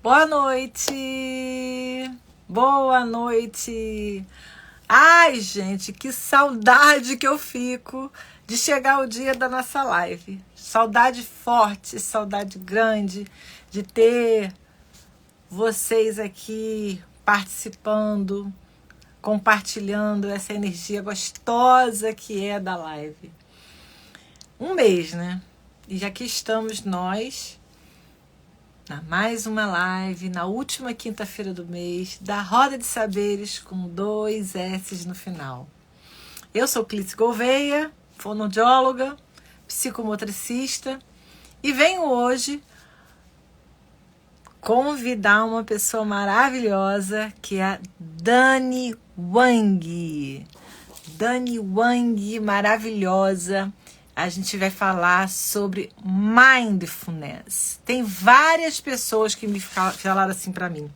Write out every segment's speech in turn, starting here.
Boa noite! Boa noite! Ai, gente, que saudade que eu fico de chegar o dia da nossa live. Saudade forte, saudade grande de ter vocês aqui participando, compartilhando essa energia gostosa que é da live. Um mês, né? E já que estamos nós na mais uma live, na última quinta-feira do mês, da Roda de Saberes com 2 S's no final. Eu sou Clícia Gouveia, fonoaudióloga, psicomotricista, e venho hoje convidar uma pessoa maravilhosa, que é a Dani Wang. Dani Wang, maravilhosa. A gente vai falar sobre mindfulness. Tem várias pessoas que me falaram assim para mim.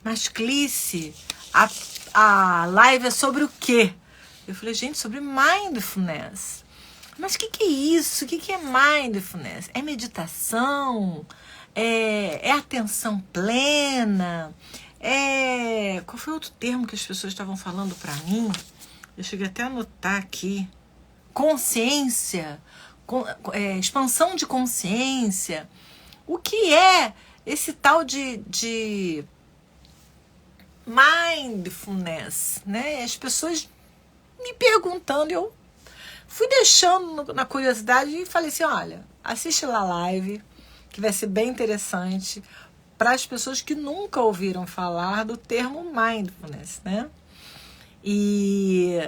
Mas, Clícia, a live é sobre o quê? Eu falei, gente, sobre mindfulness. Mas o que é isso? O que é mindfulness? É meditação? É atenção plena? Qual foi outro termo que as pessoas estavam falando para mim? Eu cheguei até a anotar aqui. Consciência, expansão de consciência. O que é esse tal de mindfulness, né? As pessoas me perguntando, eu fui deixando na curiosidade e falei assim, olha, assiste lá a live, que vai ser bem interessante para as pessoas que nunca ouviram falar do termo mindfulness, né? E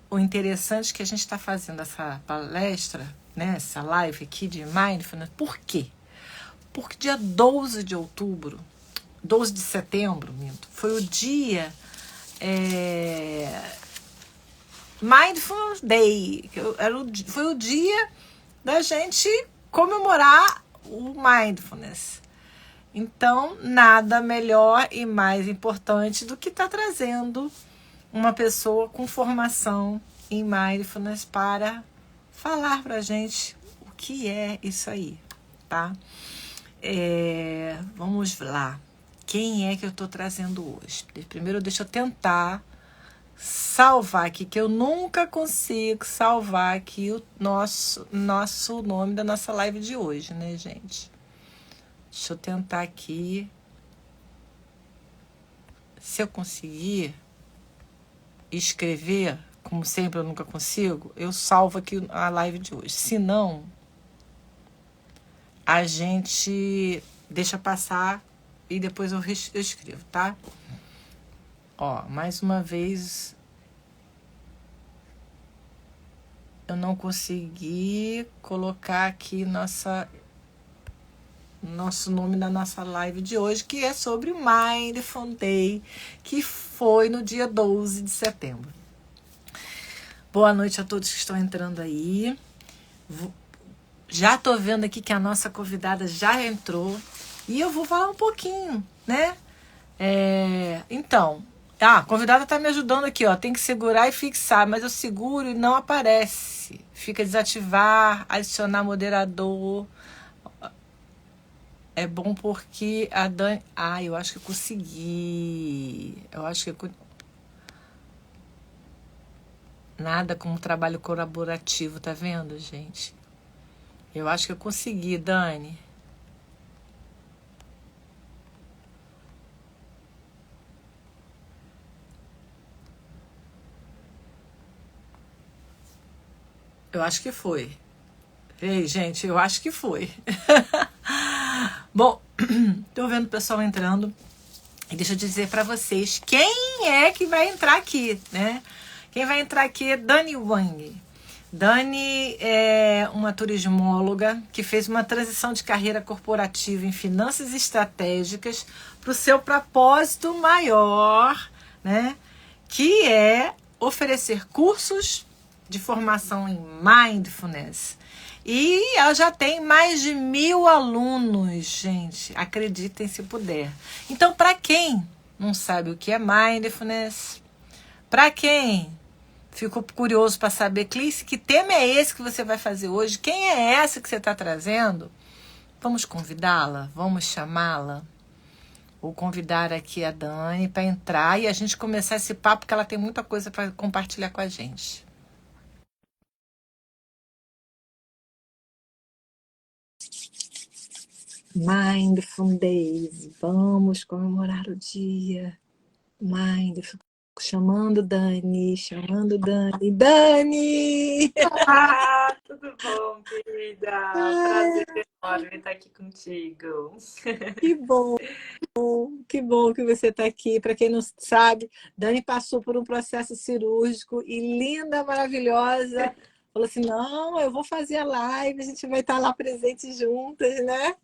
o interessante é que a gente está fazendo essa palestra, né, essa live aqui de mindfulness, por quê? Porque dia 12 de setembro, foi o dia Mindfulness Day, foi o dia da gente comemorar o mindfulness. Então, nada melhor e mais importante do que estar trazendo uma pessoa com formação em mindfulness para falar para a gente o que é isso aí, tá? Vamos lá. Quem é que eu estou trazendo hoje? Primeiro, deixa eu tentar salvar aqui, que eu nunca consigo salvar aqui o nosso nome da nossa live de hoje, né, gente? Deixa eu tentar aqui. Se eu conseguir escrever, como sempre eu nunca consigo, eu salvo aqui a live de hoje. Se não, a gente deixa passar e depois eu escrevo, tá? Ó, mais uma vez eu não consegui colocar aqui nosso nome da nossa live de hoje, que é sobre o Mindful Day, que foi no dia 12 de setembro. Boa noite a todos que estão entrando aí. Já estou vendo aqui que a nossa convidada já entrou e eu vou falar um pouquinho, né? Então, a convidada está me ajudando aqui, ó. Tem que segurar e fixar, mas eu seguro e não aparece. Fica desativar, adicionar moderador. É bom porque a Dani... eu acho que eu consegui. Nada como trabalho colaborativo, tá vendo, gente? Eu acho que eu consegui, Dani. Eu acho que foi. Ei, gente, eu acho que foi. Bom, tô vendo o pessoal entrando. E deixa eu dizer para vocês quem é que vai entrar aqui, né? Quem vai entrar aqui é Dani Wang. Dani é uma turismóloga que fez uma transição de carreira corporativa em finanças estratégicas para o seu propósito maior, né? Que é oferecer cursos de formação em mindfulness. E ela já tem mais de 1.000 alunos, gente. Acreditem se puder. Então, para quem não sabe o que é mindfulness, para quem ficou curioso para saber, Clícia, que tema é esse que você vai fazer hoje? Quem é essa que você está trazendo? Vamos convidá-la? Vamos chamá-la? Vou convidar aqui a Dani para entrar e a gente começar esse papo, porque ela tem muita coisa para compartilhar com a gente. Mindful Days, vamos comemorar o dia. Mindful. Chamando Dani, chamando Dani. Dani! Tudo bom, querida? Ai, Prazer enorme estar aqui contigo. que bom, que bom que você está aqui. Para quem não sabe, Dani passou por um processo cirúrgico e linda, maravilhosa. Falou assim: não, eu vou fazer a live, a gente vai estar lá presentes juntas, né?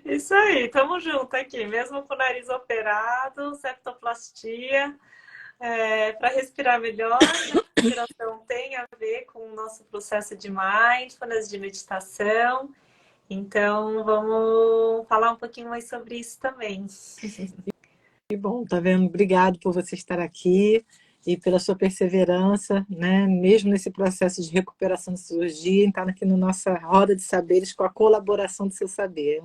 Isso aí, tamo junto aqui, mesmo com o nariz operado, septoplastia, para respirar melhor, né? A respiração tem a ver com o nosso processo de mindfulness, de meditação. Então, vamos falar um pouquinho mais sobre isso também. Que bom, tá vendo? Obrigado por você estar aqui e pela sua perseverança, né? Mesmo nesse processo de recuperação de cirurgia, estar aqui na nossa roda de saberes com a colaboração do seu saber.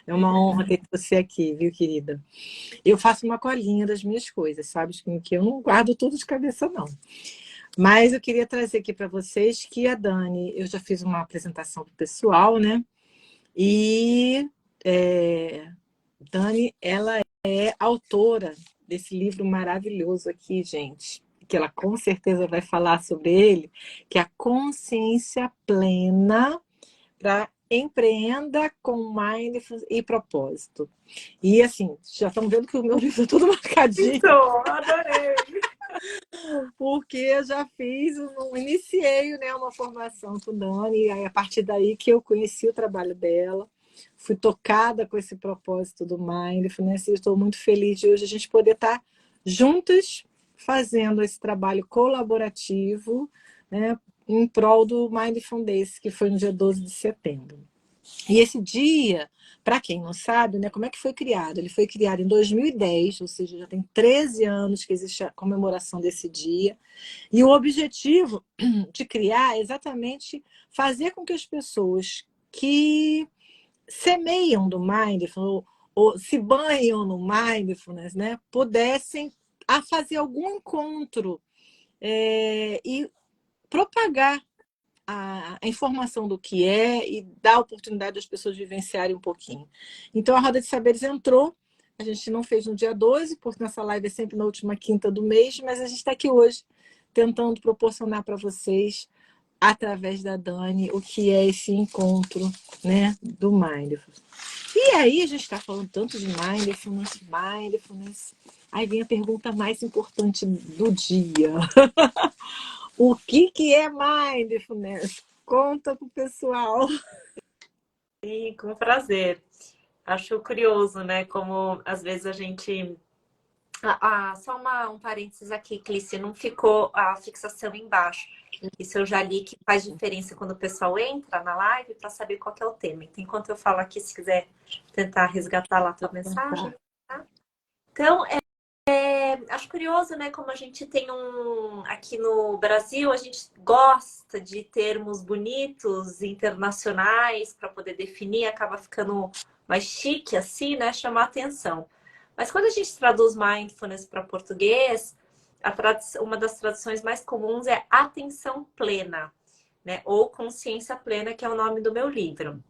É uma honra ter você aqui, viu, querida? Eu faço uma colinha das minhas coisas, sabe? Que eu não guardo tudo de cabeça, não. Mas eu queria trazer aqui para vocês que a Dani, eu já fiz uma apresentação pro pessoal, né? E Dani, ela é autora desse livro maravilhoso aqui, gente, que ela com certeza vai falar sobre ele, que é a Consciência Plena para Empreenda com Mindfulness e Propósito. E assim, já estão vendo que o meu livro é todo marcadinho, Então, adorei! porque eu já fiz, iniciei, né, uma formação com Dani, e aí a partir daí que eu conheci o trabalho dela, fui tocada com esse propósito do Mindfulness e estou muito feliz de hoje a gente poder estar juntas fazendo esse trabalho colaborativo, né, em prol do Mindful Days, que foi no dia 12 de setembro. E esse dia, para quem não sabe, né, como é que foi criado? Ele foi criado em 2010, ou seja, já tem 13 anos que existe a comemoração desse dia. E o objetivo de criar é exatamente fazer com que as pessoas que semeiam do mindfulness ou se banham no mindfulness, né, pudessem a fazer algum encontro e propagar a informação do que é e dar a oportunidade das pessoas vivenciarem um pouquinho. Então, a Roda de Saberes entrou, a gente não fez no dia 12, porque nossa live é sempre na última quinta do mês, mas a gente está aqui hoje tentando proporcionar para vocês, através da Dani, o que é esse encontro, né, do Mindfulness. E aí, a gente está falando tanto de Mindfulness. Aí vem a pergunta mais importante do dia. O que é Mindfulness? Conta pro pessoal. Sim, com prazer. Acho curioso, né? Como às vezes a gente. Só um parênteses aqui, Clícia, não ficou a fixação embaixo. Isso eu já li que faz diferença quando o pessoal entra na live para saber qual que é o tema. Então, enquanto eu falo aqui, se quiser tentar resgatar lá a tua mensagem. Tá? Então, acho curioso, né? Como a gente tem aqui no Brasil, a gente gosta de termos bonitos, internacionais, para poder definir, acaba ficando mais chique assim, né? Chamar atenção. Mas quando a gente traduz mindfulness para português, uma das traduções mais comuns é atenção plena, né? Ou consciência plena, que é o nome do meu livro.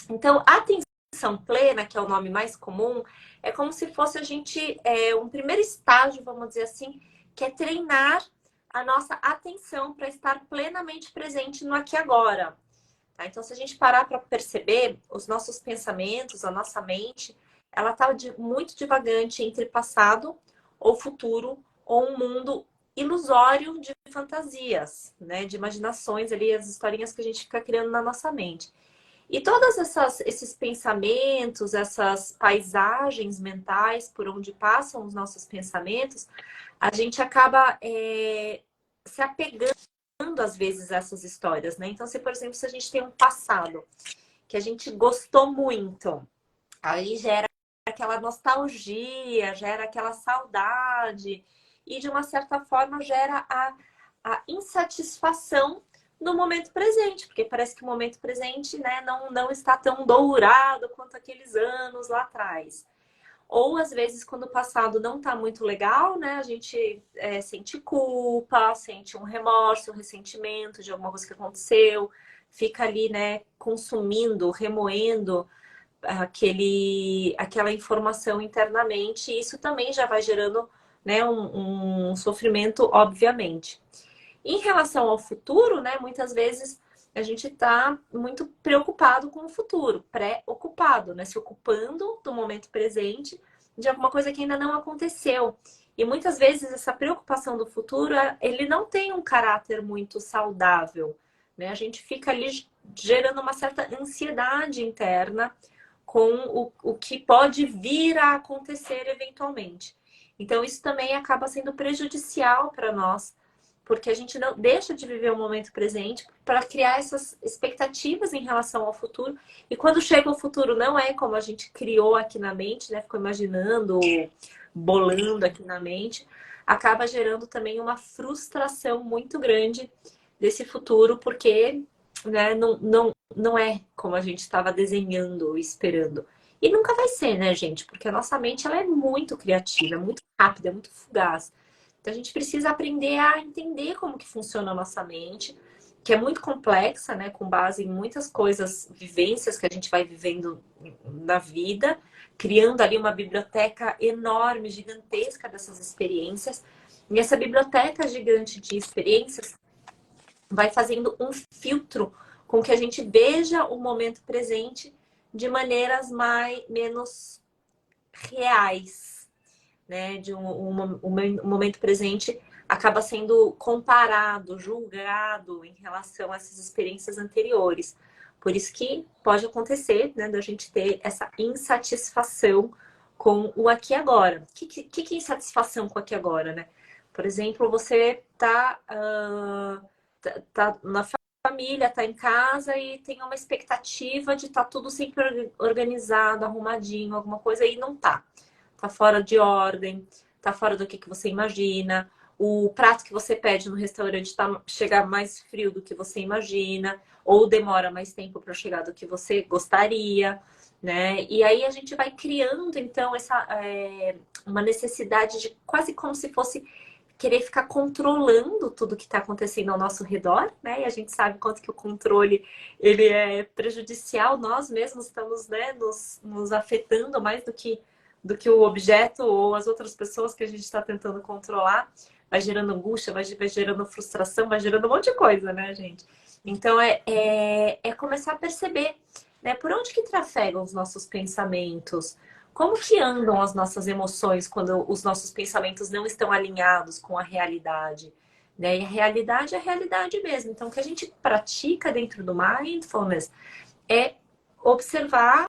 Então, atenção plena, que é o nome mais comum, é como se fosse a gente, um primeiro estágio, vamos dizer assim, que é treinar a nossa atenção para estar plenamente presente no aqui e agora. Tá? Então, se a gente parar para perceber, os nossos pensamentos, a nossa mente, ela está muito divagante entre passado ou futuro, ou um mundo ilusório de fantasias, né? De imaginações ali, as historinhas que a gente fica criando na nossa mente. E todos esses pensamentos, essas paisagens mentais por onde passam os nossos pensamentos, a gente acaba se apegando às vezes a essas histórias, né? Então, por exemplo, se a gente tem um passado que a gente gostou muito, aí gera aquela nostalgia, gera aquela saudade e de uma certa forma gera a insatisfação no momento presente, porque parece que o momento presente, né, não está tão dourado quanto aqueles anos lá atrás. Ou às vezes quando o passado não tá muito legal, né? A gente sente culpa, sente um remorso, um ressentimento de alguma coisa que aconteceu, fica ali, né, consumindo, remoendo aquela informação internamente, e isso também já vai gerando, né, um sofrimento, obviamente. Em relação ao futuro, né, muitas vezes a gente está muito preocupado com o futuro, preocupado, né, se ocupando do momento presente de alguma coisa que ainda não aconteceu. E muitas vezes essa preocupação do futuro, ele não tem um caráter muito saudável, né? A gente fica ali gerando uma certa ansiedade interna com o que pode vir a acontecer eventualmente. Então, isso também acaba sendo prejudicial para nós, porque a gente não deixa de viver o momento presente para criar essas expectativas em relação ao futuro. E quando chega o futuro, não é como a gente criou aqui na mente, né? Ficou imaginando, bolando aqui na mente, acaba gerando também uma frustração muito grande desse futuro, porque, né, não é como a gente estava desenhando ou esperando. E nunca vai ser, né, gente? Porque a nossa mente ela é muito criativa, é muito rápida, é muito fugaz. Então a gente precisa aprender a entender como que funciona a nossa mente, que é muito complexa, né, com base em muitas coisas, vivências que a gente vai vivendo na vida, criando ali uma biblioteca enorme, gigantesca dessas experiências. E essa biblioteca gigante de experiências vai fazendo um filtro com que a gente veja o momento presente de maneiras menos reais, né? Um momento presente acaba sendo comparado, julgado em relação a essas experiências anteriores. Por isso que pode acontecer, né, da gente ter essa insatisfação com o aqui e agora. O que é insatisfação com o aqui e agora, né? Por exemplo, você tá na família, tá em casa e tem uma expectativa de estar tudo sempre organizado, arrumadinho, alguma coisa, e não tá. Tá fora de ordem, tá fora do que você imagina. O prato que você pede no restaurante chegar mais frio do que você imagina, ou demora mais tempo para chegar do que você gostaria, né? E aí a gente vai criando, então, uma necessidade de quase como se fosse querer ficar controlando tudo que está acontecendo ao nosso redor, né? E a gente sabe quanto que o controle ele é prejudicial. Nós mesmos estamos, né, nos afetando mais do que o objeto ou as outras pessoas que a gente está tentando controlar. Vai gerando angústia, vai gerando frustração, vai gerando um monte de coisa, né, gente? Então, é começar a perceber, né, por onde que trafegam os nossos pensamentos, como que andam as nossas emoções quando os nossos pensamentos não estão alinhados com a realidade, né? E a realidade é a realidade mesmo. Então, o que a gente pratica dentro do Mindfulness é observar,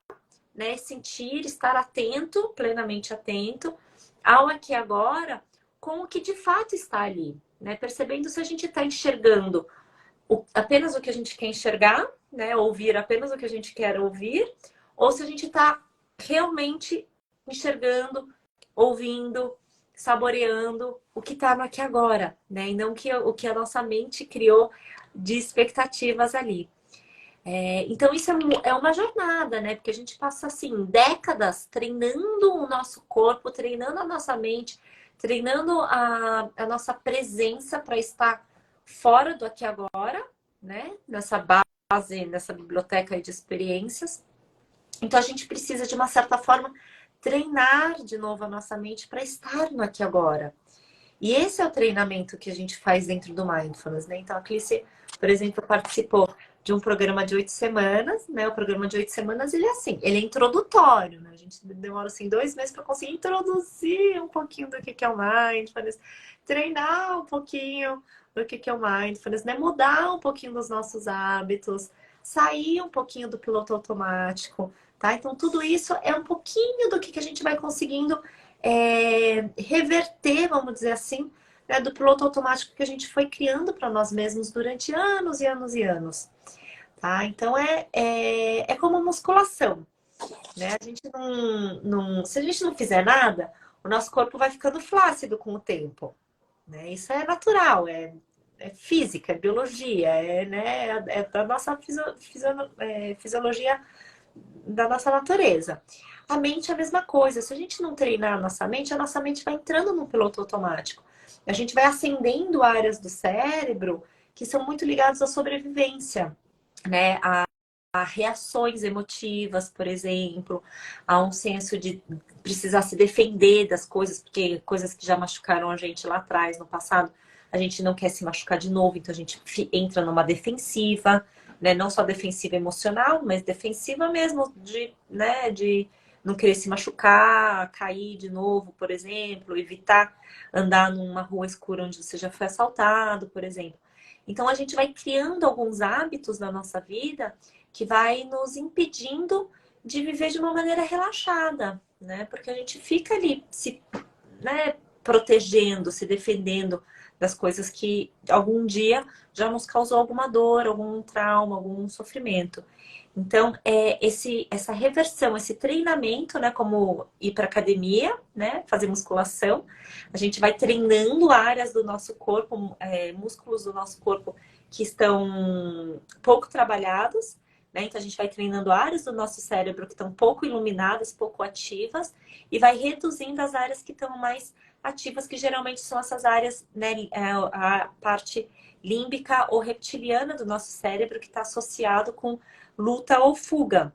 né, sentir, estar atento, plenamente atento ao aqui e agora, com o que de fato está ali, né? Percebendo se a gente está enxergando apenas o que a gente quer enxergar, né? Ouvir apenas o que a gente quer ouvir, ou se a gente está realmente enxergando, ouvindo, saboreando o que está no aqui e agora, né? E não o que a nossa mente criou de expectativas ali. Então, isso é uma jornada, né? Porque a gente passa, assim, décadas treinando o nosso corpo, treinando a nossa mente, treinando a nossa presença para estar fora do aqui e agora, né? Nessa base, nessa biblioteca de experiências. Então, a gente precisa, de uma certa forma, treinar de novo a nossa mente para estar no aqui e agora. E esse é o treinamento que a gente faz dentro do Mindfulness, né? Então, a Clícia, por exemplo, participou de um programa de 8 semanas, né? O programa de 8 semanas, ele é assim, ele é introdutório, né? A gente demora, assim, 2 meses para conseguir introduzir um pouquinho do que é o Mindfulness, treinar um pouquinho do que é o Mindfulness, né? Mudar um pouquinho dos nossos hábitos, sair um pouquinho do piloto automático, tá? Então, tudo isso é um pouquinho do que a gente vai conseguindo reverter, vamos dizer assim, né, do piloto automático que a gente foi criando para nós mesmos durante anos e anos e anos. Tá? Então é como musculação, né? A gente se a gente não fizer nada, o nosso corpo vai ficando flácido com o tempo, né? Isso é natural, é física, é biologia, né, da nossa fisiologia da nossa natureza. A mente é a mesma coisa. Se a gente não treinar a nossa mente vai entrando no piloto automático. A gente vai acendendo áreas do cérebro que são muito ligadas à sobrevivência, né? A reações emotivas, por exemplo, a um senso de precisar se defender das coisas, porque coisas que já machucaram a gente lá atrás, no passado, a gente não quer se machucar de novo, então a gente entra numa defensiva, né? Não só defensiva emocional, mas defensiva mesmo né, de não querer se machucar, cair de novo, por exemplo, evitar andar numa rua escura onde você já foi assaltado, por exemplo. Então a gente vai criando alguns hábitos na nossa vida que vai nos impedindo de viver de uma maneira relaxada, né? Porque a gente fica ali se, né, protegendo, se defendendo das coisas que algum dia já nos causou alguma dor, algum trauma, algum sofrimento. Então, essa reversão, esse treinamento, né, como ir para academia, né, fazer musculação, a gente vai treinando áreas do nosso corpo, músculos do nosso corpo que estão pouco trabalhados, né? Então, a gente vai treinando áreas do nosso cérebro que estão pouco iluminadas, pouco ativas, e vai reduzindo as áreas que estão mais ativas, que geralmente são essas áreas, né, a parte límbica ou reptiliana do nosso cérebro, que está associado com luta ou fuga.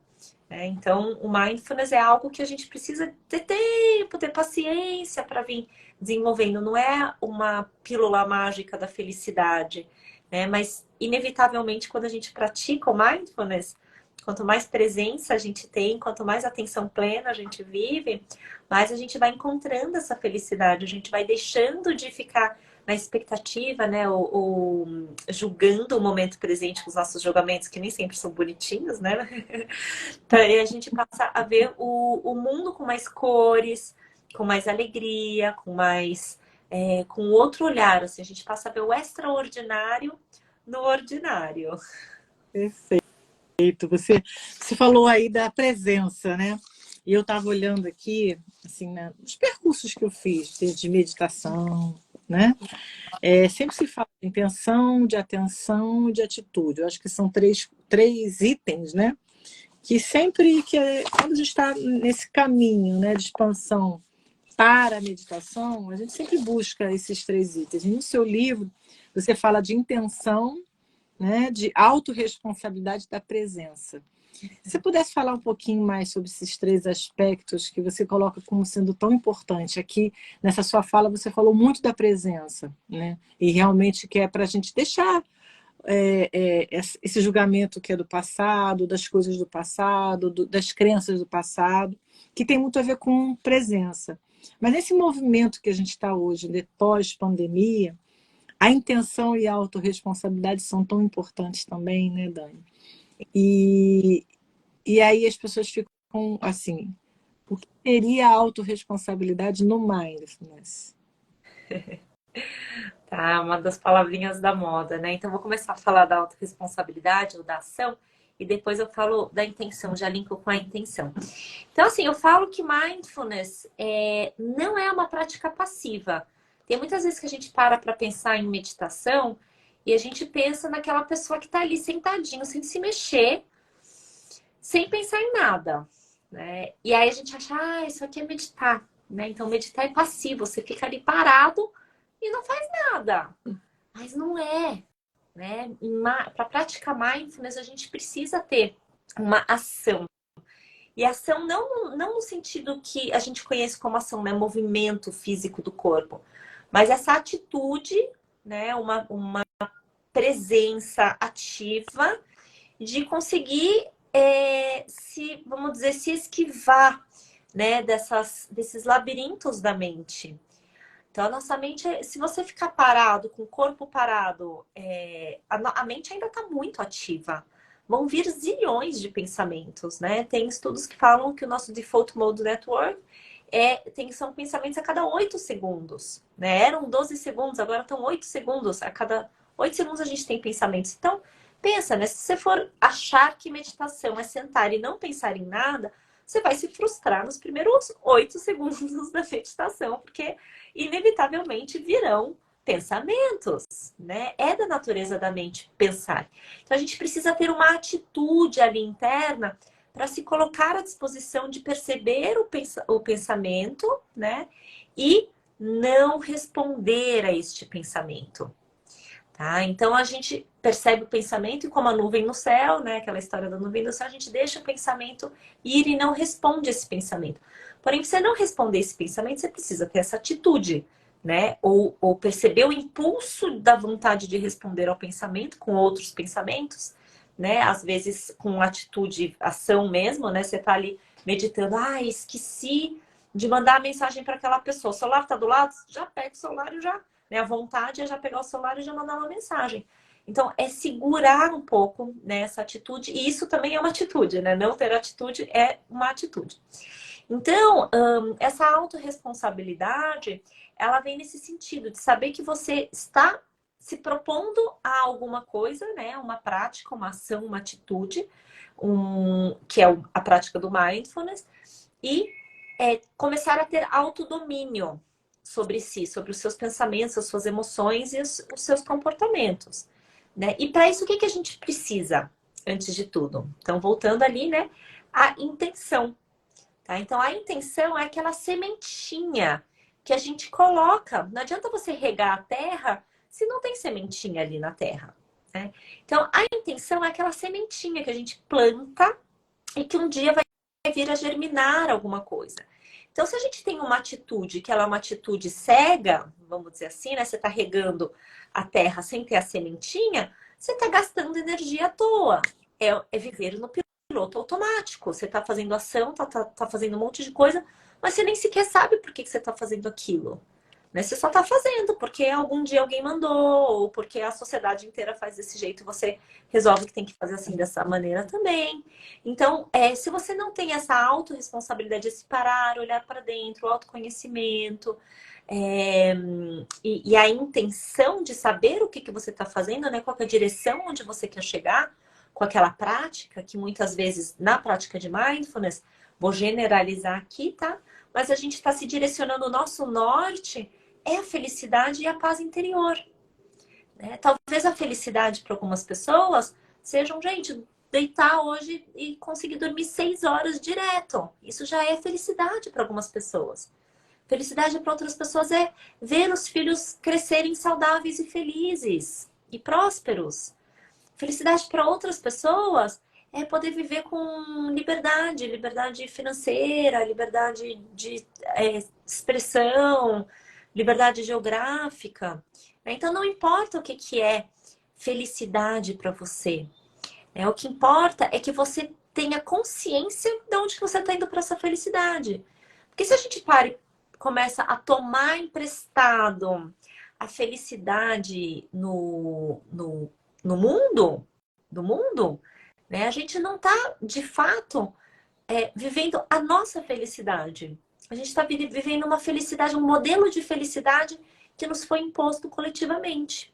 Então, o mindfulness é algo que a gente precisa ter tempo, ter paciência para vir desenvolvendo. Não é uma pílula mágica da felicidade, né? Mas, inevitavelmente, quando a gente pratica o mindfulness, quanto mais presença a gente tem, quanto mais atenção plena a gente vive, mais a gente vai encontrando essa felicidade, a gente vai deixando de ficar na expectativa, né, ou julgando o momento presente com os nossos julgamentos, que nem sempre são bonitinhos, né? Então, aí a gente passa a ver o mundo com mais cores, com mais alegria, com outro olhar, assim, a gente passa a ver o extraordinário no ordinário. Perfeito. Você falou aí da presença, né? E eu estava olhando aqui, assim, né, os percursos que eu fiz de meditação, né? Sempre se fala de intenção, de atenção e de atitude. Eu acho que são três itens, né? Que sempre quando a gente está nesse caminho, né, de expansão para a meditação, a gente sempre busca esses três itens. E no seu livro, você fala de intenção, né, de autorresponsabilidade da presença. Se você pudesse falar um pouquinho mais sobre esses três aspectos que você coloca como sendo tão importante. Aqui, nessa sua fala, você falou muito da presença, né? E realmente que é para a gente deixar esse julgamento que é do passado, das coisas do passado, das crenças do passado, que tem muito a ver com presença. Mas nesse movimento que a gente está hoje, de pós-pandemia, a intenção e a autorresponsabilidade são tão importantes também, né, Dani? E aí as pessoas ficam assim, o que seria a autorresponsabilidade no mindfulness? Tá, uma das palavrinhas da moda, né? Então, vou começar a falar da autorresponsabilidade ou da ação, e depois eu falo da intenção, já linko com a intenção. Então, assim, eu falo que mindfulness não é uma prática passiva. Tem muitas vezes que a gente para pensar em meditação e a gente pensa naquela pessoa que está ali sentadinho, sem se mexer, sem pensar em nada, né? E aí a gente acha, isso aqui é meditar, né? Então, meditar é passivo, você fica ali parado e não faz nada. Mas não é, né? Para praticar mindfulness, a gente precisa ter uma ação. E ação não no sentido que a gente conhece como ação, né? Movimento físico do corpo. Mas essa atitude, né? Uma presença ativa de conseguir, vamos dizer, se esquivar, né? Desses labirintos da mente. Então, a nossa mente, se você ficar parado, com o corpo parado, a mente ainda está muito ativa. Vão vir zilhões de pensamentos, né? Tem estudos que falam que o nosso Default Mode Network são pensamentos a cada 8 segundos, né? Eram 12 segundos, agora estão 8 segundos. A cada 8 segundos a gente tem pensamentos. Então, pensa, né? Se você for achar que meditação é sentar e não pensar em nada, você vai se frustrar nos primeiros 8 segundos da meditação, porque inevitavelmente virão pensamentos, né? É da natureza da mente pensar. Então a gente precisa ter uma atitude ali interna para se colocar à disposição de perceber o pensamento, né? E não responder a este pensamento. Tá? Então a gente percebe o pensamento e como a nuvem no céu, né? Aquela história da nuvem no céu, a gente deixa o pensamento ir e não responde esse pensamento. Porém, para você não responder esse pensamento, você precisa ter essa atitude, né? Ou perceber o impulso da vontade de responder ao pensamento com outros pensamentos, né? Às vezes com atitude, ação mesmo, né? Você tá ali meditando, esqueci de mandar a mensagem para aquela pessoa. O celular tá do lado, já pega o celular e já, né? A vontade é já pegar o celular e já mandar uma mensagem. Então, é segurar um pouco, né, essa atitude, e isso também é uma atitude, né? Não ter atitude é uma atitude. Então, essa autorresponsabilidade, ela vem nesse sentido de saber que você está se propondo a alguma coisa, né? Uma prática, uma ação, uma atitude, que é a prática do mindfulness, e começar a ter autodomínio sobre si, sobre os seus pensamentos, as suas emoções e os seus comportamentos, né? E para isso, o que a gente precisa, antes de tudo? Então, voltando ali, né? A intenção. Tá? Então, a intenção é aquela sementinha que a gente coloca. Não adianta você regar a terra se não tem sementinha ali na terra, né? Então, a intenção é aquela sementinha que a gente planta e que um dia vai vir a germinar alguma coisa. Então, se a gente tem uma atitude que ela é uma atitude cega, vamos dizer assim, né? Você está regando a terra sem ter a sementinha, você está gastando energia à toa. É viver no piloto automático. Você está fazendo ação, tá fazendo um monte de coisa, mas você nem sequer sabe por que você está fazendo aquilo. Né? Você só está fazendo porque algum dia alguém mandou, ou porque a sociedade inteira faz desse jeito, você resolve que tem que fazer assim dessa maneira também. Então, se você não tem essa autorresponsabilidade de se parar, olhar para dentro, o autoconhecimento, e a intenção de saber o que você está fazendo, né? Qual é a direção onde você quer chegar, com aquela prática, que muitas vezes na prática de mindfulness, vou generalizar aqui, tá? Mas a gente está se direcionando, o nosso norte é a felicidade e a paz interior. Né? Talvez a felicidade para algumas pessoas sejam, gente, deitar hoje e conseguir dormir 6 horas direto. Isso já é felicidade para algumas pessoas. Felicidade para outras pessoas é ver os filhos crescerem saudáveis e felizes e prósperos. Felicidade para outras pessoas é poder viver com liberdade, liberdade financeira, liberdade de expressão, liberdade geográfica. Então, não importa o que é felicidade para você. O que importa é que você tenha consciência de onde você está indo para essa felicidade. Porque se a gente para e começa a tomar emprestado a felicidade no mundo, do mundo, né? A gente não está, de fato, vivendo a nossa felicidade. A gente está vivendo uma felicidade, um modelo de felicidade que nos foi imposto coletivamente.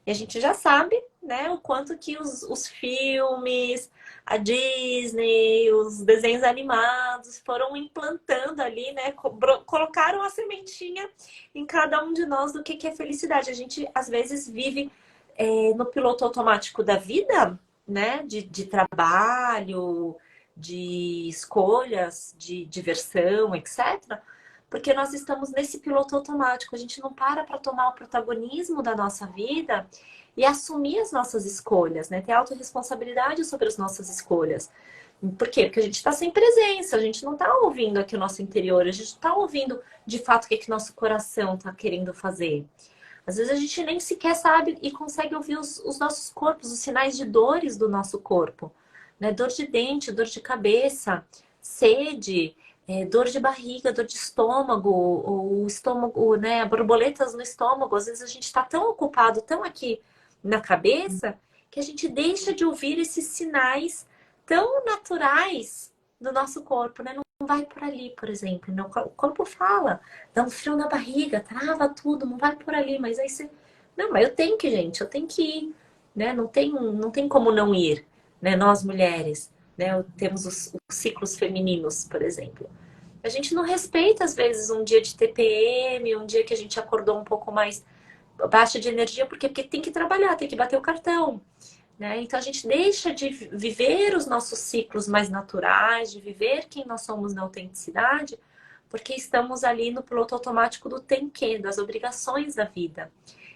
E a gente já sabe, né, o quanto que os filmes, a Disney, os desenhos animados foram implantando ali, né, colocaram a sementinha em cada um de nós do que é felicidade. A gente, às vezes, vive no piloto automático da vida, né, de trabalho, de escolhas, de diversão, etc., porque nós estamos nesse piloto automático. A gente não para tomar o protagonismo da nossa vida e assumir as nossas escolhas, né? Ter autorresponsabilidade sobre as nossas escolhas. Por quê? Porque a gente está sem presença, a gente não está ouvindo aqui o nosso interior, a gente está ouvindo de fato o que nosso coração está querendo fazer. Às vezes a gente nem sequer sabe e consegue ouvir os nossos corpos, os sinais de dores do nosso corpo. Né? Dor de dente, dor de cabeça, sede, dor de barriga, dor de estômago, ou estômago, né? Borboletas no estômago. Às vezes a gente está tão ocupado, tão aqui na cabeça, que a gente deixa de ouvir esses sinais tão naturais do nosso corpo, né? Não vai por ali, por exemplo. Não, o corpo fala, dá um frio na barriga, trava tudo, não vai por ali. Mas aí você... Não, mas eu tenho que, gente, eu tenho que ir. Né? Não tem como não ir. Né? Nós, mulheres, né? Temos os ciclos femininos, por exemplo. A gente não respeita, às vezes, um dia de TPM, um dia que a gente acordou um pouco mais baixa de energia, porque tem que trabalhar, tem que bater o cartão. né? Então a gente deixa de viver os nossos ciclos mais naturais, de viver quem nós somos na autenticidade, porque estamos ali no piloto automático do tem que, das obrigações da vida.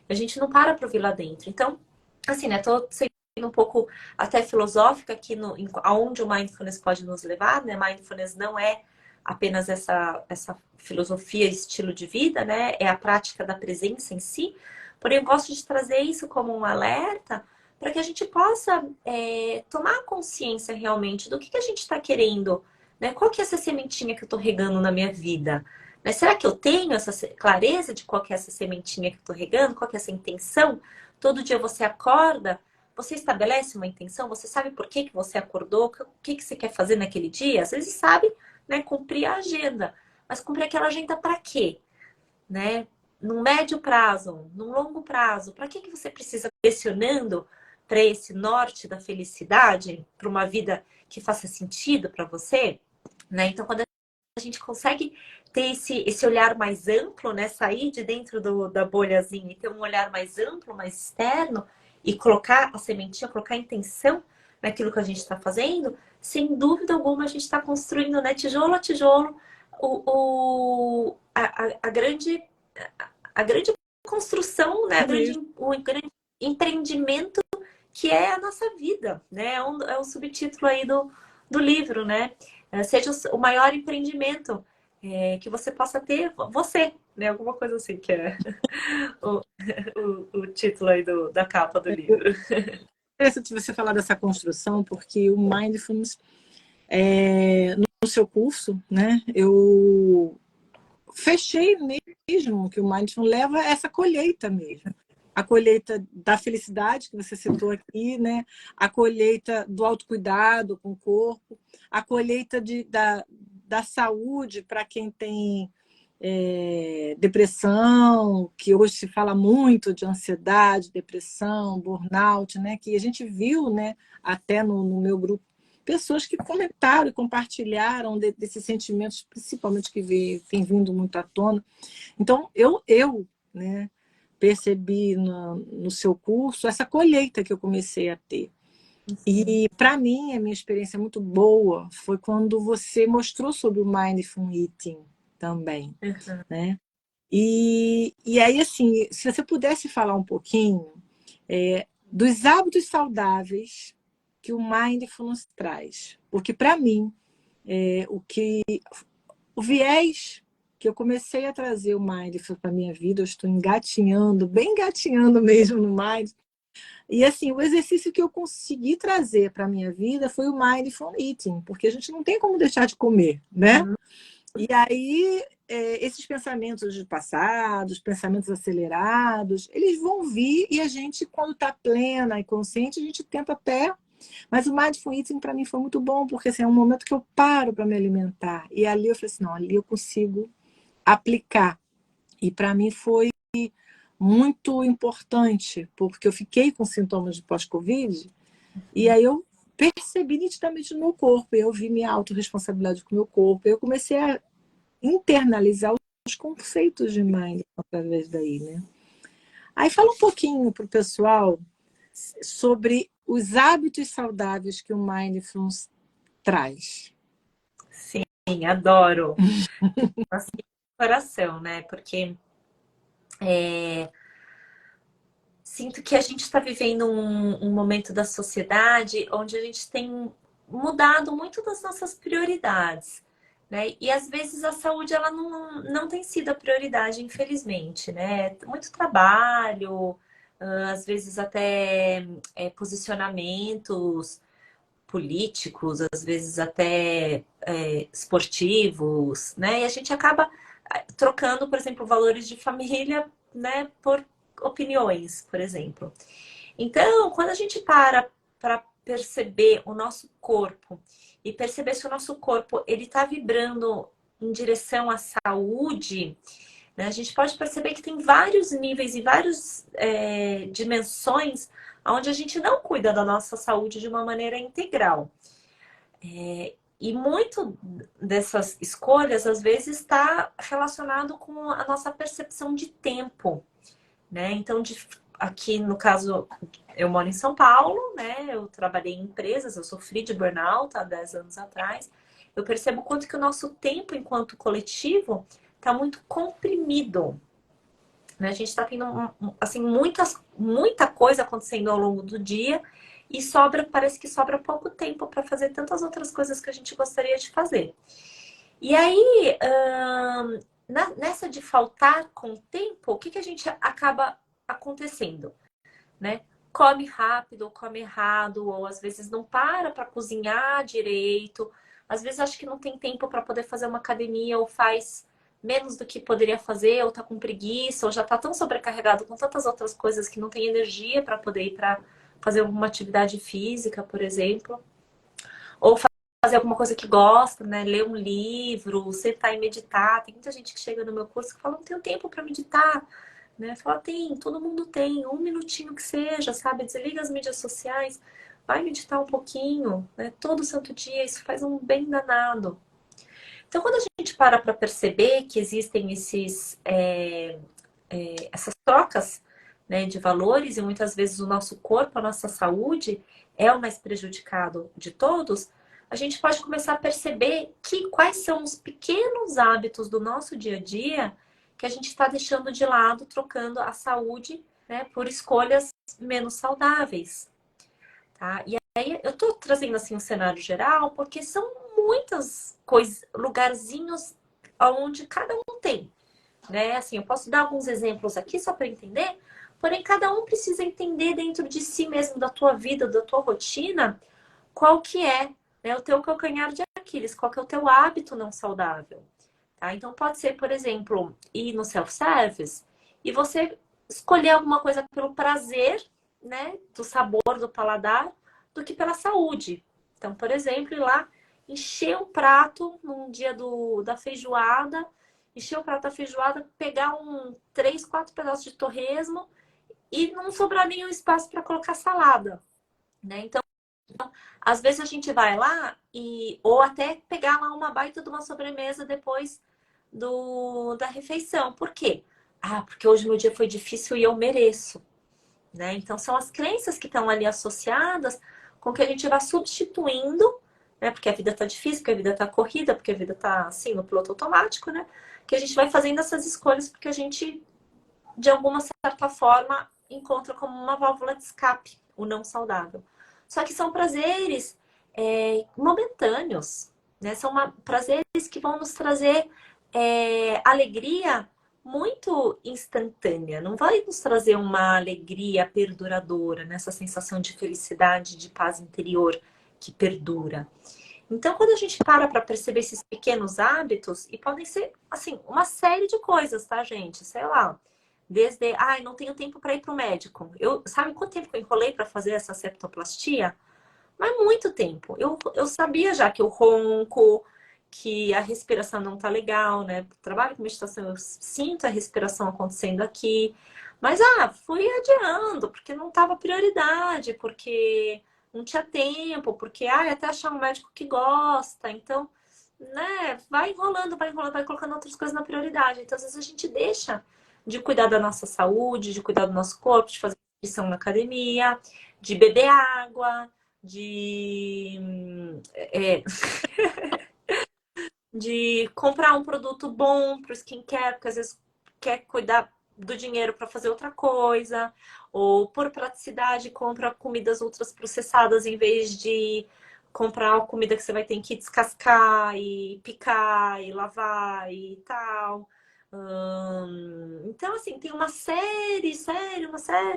A gente não para para ouvir lá dentro. Então, assim, né? Tô sendo um pouco até filosófica aqui aonde o mindfulness pode nos levar, né? Mindfulness não é apenas essa filosofia, estilo de vida, né? É a prática da presença em si. Porém, eu gosto de trazer isso como um alerta para que a gente possa tomar consciência realmente do que a gente está querendo, né? Qual que é essa sementinha que eu estou regando na minha vida? Né? Será que eu tenho essa clareza de qual que é essa sementinha que eu estou regando? Qual que é essa intenção? Todo dia você acorda, você estabelece uma intenção, você sabe por que você acordou, o que você quer fazer naquele dia? Às vezes sabe, né, cumprir a agenda, mas cumprir aquela agenda para quê? Né? Num médio prazo, num longo prazo, para que você precisa pressionando para esse norte da felicidade, para uma vida que faça sentido para você? Né? Então, quando a gente consegue ter esse olhar mais amplo, né? Sair de dentro da bolhazinha e ter um olhar mais amplo, mais externo, e colocar a sementinha, colocar a intenção naquilo que a gente está fazendo, sem dúvida alguma a gente está construindo, né, tijolo a tijolo, a grande construção, né? O grande empreendimento que é a nossa vida, né? É um subtítulo aí do livro, né? Seja o maior empreendimento que você possa ter, você, né? Alguma coisa assim que é o, o título aí da capa do livro. É interessante você falar dessa construção, porque o Mindfulness, no seu curso, né, eu fechei mesmo que o Mindfulness leva a essa colheita mesmo. A colheita da felicidade, que você citou aqui, né? A colheita do autocuidado com o corpo, a colheita da saúde para quem tem depressão, que hoje se fala muito de ansiedade, depressão, burnout, né? Que a gente viu, né, até no meu grupo, pessoas que comentaram e compartilharam desses sentimentos, principalmente que tem vindo muito à tona. Então, né, percebi no seu curso essa colheita que eu comecei a ter. E, para mim, a minha experiência muito boa foi quando você mostrou sobre o Mindful Eating também, né? E aí, assim, se você pudesse falar um pouquinho dos hábitos saudáveis que o Mindfulness traz. Porque, para mim, o viés que eu comecei a trazer o Mindfulness para a minha vida, eu estou engatinhando, bem engatinhando mesmo no Mindfulness. E, assim, o exercício que eu consegui trazer para a minha vida foi o Mindful Eating, porque a gente não tem como deixar de comer, né? E aí, esses pensamentos de passado, os pensamentos acelerados, eles vão vir e a gente, quando está plena e consciente, a gente tenta até... Mas o Mindful Eating, para mim, foi muito bom, porque assim, é um momento que eu paro para me alimentar. E ali eu falei assim, não, ali eu consigo aplicar. E para mim foi muito importante, porque eu fiquei com sintomas de pós-Covid, e aí eu percebi nitidamente no meu corpo, eu vi minha autorresponsabilidade com o meu corpo, eu comecei a internalizar os conceitos de mindfulness através daí, né? Aí fala um pouquinho para o pessoal sobre os hábitos saudáveis que o mindfulness traz. Sim, adoro. Assim, coração, né? Porque sinto que a gente está vivendo um momento da sociedade onde a gente tem mudado muito das nossas prioridades, né? E às vezes a saúde ela não tem sido a prioridade, infelizmente, né? Muito trabalho, às vezes até posicionamentos políticos, às vezes até esportivos, né? E a gente acaba trocando, por exemplo, valores de família, né, por opiniões, por exemplo. Então, quando a gente para perceber o nosso corpo e perceber se o nosso corpo ele está vibrando em direção à saúde, né, a gente pode perceber que tem vários níveis e várias dimensões onde a gente não cuida da nossa saúde de uma maneira integral. E muito dessas escolhas, às vezes, está relacionado com a nossa percepção de tempo, né? Então, aqui no caso eu moro em São Paulo, né? Eu trabalhei em empresas, eu sofri de burnout há 10 anos atrás. Eu percebo quanto que o nosso tempo enquanto coletivo está muito comprimido, né? A gente está tendo assim, muita coisa acontecendo ao longo do dia e parece que sobra pouco tempo para fazer tantas outras coisas que a gente gostaria de fazer. E aí, nessa de faltar com tempo, o que a gente acaba acontecendo, né? Come rápido, come errado, ou às vezes não para cozinhar direito, às vezes acha que não tem tempo para poder fazer uma academia, ou faz menos do que poderia fazer, ou tá com preguiça, ou já tá tão sobrecarregado com tantas outras coisas que não tem energia para poder ir para fazer alguma atividade física, por exemplo, ou fazer alguma coisa que gosta, né? Ler um livro, sentar e meditar. Tem muita gente que chega no meu curso que fala, não tenho tempo para meditar, né? Fala, tem, todo mundo tem, um minutinho que seja, sabe? Desliga as mídias sociais, vai meditar um pouquinho, né? Todo santo dia, isso faz um bem danado. Então, quando a gente para perceber que existem essas trocas, né, de valores, e muitas vezes o nosso corpo, a nossa saúde é o mais prejudicado de todos, a gente pode começar a perceber quais são os pequenos hábitos do nosso dia a dia que a gente está deixando de lado, trocando a saúde, né, por escolhas menos saudáveis. Tá? E aí eu estou trazendo assim um cenário geral, porque são muitas coisas, lugarzinhos onde cada um tem, né? Assim, eu posso dar alguns exemplos aqui só para entender, porém cada um precisa entender dentro de si mesmo, da tua vida, da tua rotina, qual que é, né, o teu calcanhar de Aquiles, qual que é o teu hábito não saudável. Tá? Então pode ser, por exemplo, ir no self-service e você escolher alguma coisa pelo prazer, né, do sabor, do paladar, do que pela saúde. Então, por exemplo, ir lá encher o prato num dia da feijoada, encher o prato da feijoada, pegar 3, 4 pedaços de torresmo e não sobrar nenhum espaço para colocar salada, né? Então, às vezes a gente vai lá ou até pegar lá uma baita de uma sobremesa depois da refeição. Por quê? Ah, porque hoje meu dia foi difícil e eu mereço, né? Então são as crenças que estão ali associadas com que a gente vai substituindo, né? Porque a vida tá difícil, porque a vida tá corrida, porque a vida tá assim no piloto automático, né? Que a gente vai fazendo essas escolhas porque a gente, de alguma certa forma, encontra como uma válvula de escape o não saudável. Só que são prazeres momentâneos, né? São prazeres que vão nos trazer alegria muito instantânea. Não vai nos trazer uma alegria perduradora, nessa sensação de felicidade, de paz interior que perdura. Então, quando a gente para perceber esses pequenos hábitos, e podem ser, assim, uma série de coisas, tá, gente? Sei lá, desde, ai, não tenho tempo para ir pro médico. Sabe quanto tempo que eu enrolei para fazer essa septoplastia? Mas muito tempo. Eu sabia já que eu ronco, que a respiração não tá legal, né? Trabalho com meditação, eu sinto a respiração acontecendo aqui. Mas, fui adiando, porque não tava prioridade, porque não tinha tempo, porque, até achar um médico que gosta. Então, né, vai enrolando, vai colocando outras coisas na prioridade. Então, às vezes a gente deixa de cuidar da nossa saúde, de cuidar do nosso corpo, de fazer nutrição na academia, de beber água, de comprar um produto bom para o skincare, porque às vezes quer cuidar do dinheiro para fazer outra coisa, ou por praticidade compra comidas ultraprocessadas em vez de comprar uma comida que você vai ter que descascar e picar e lavar e tal. Então, assim, tem uma série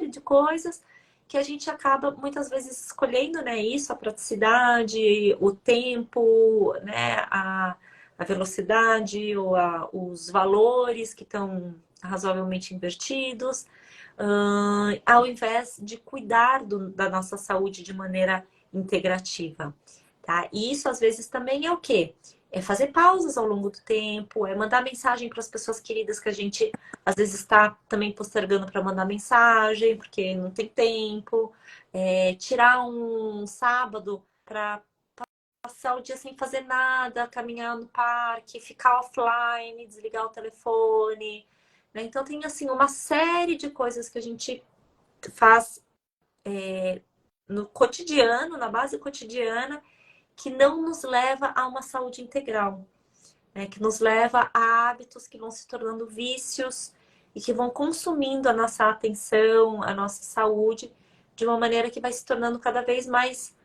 de coisas que a gente acaba muitas vezes escolhendo, né? Isso, a praticidade, o tempo, né? A velocidade ou os valores que estão razoavelmente invertidos, ao invés de cuidar da nossa saúde de maneira integrativa, tá? E isso às vezes também é o quê? É fazer pausas ao longo do tempo, é mandar mensagem para as pessoas queridas que a gente às vezes está também postergando para mandar mensagem, porque não tem tempo, tirar um sábado para passar o dia sem fazer nada, caminhar no parque, ficar offline, desligar o telefone, né? Então tem assim uma série de coisas que a gente faz no cotidiano, na base cotidiana, que não nos leva a uma saúde integral, né? Que nos leva a hábitos que vão se tornando vícios e que vão consumindo a nossa atenção, a nossa saúde, de uma maneira que vai se tornando cada vez mais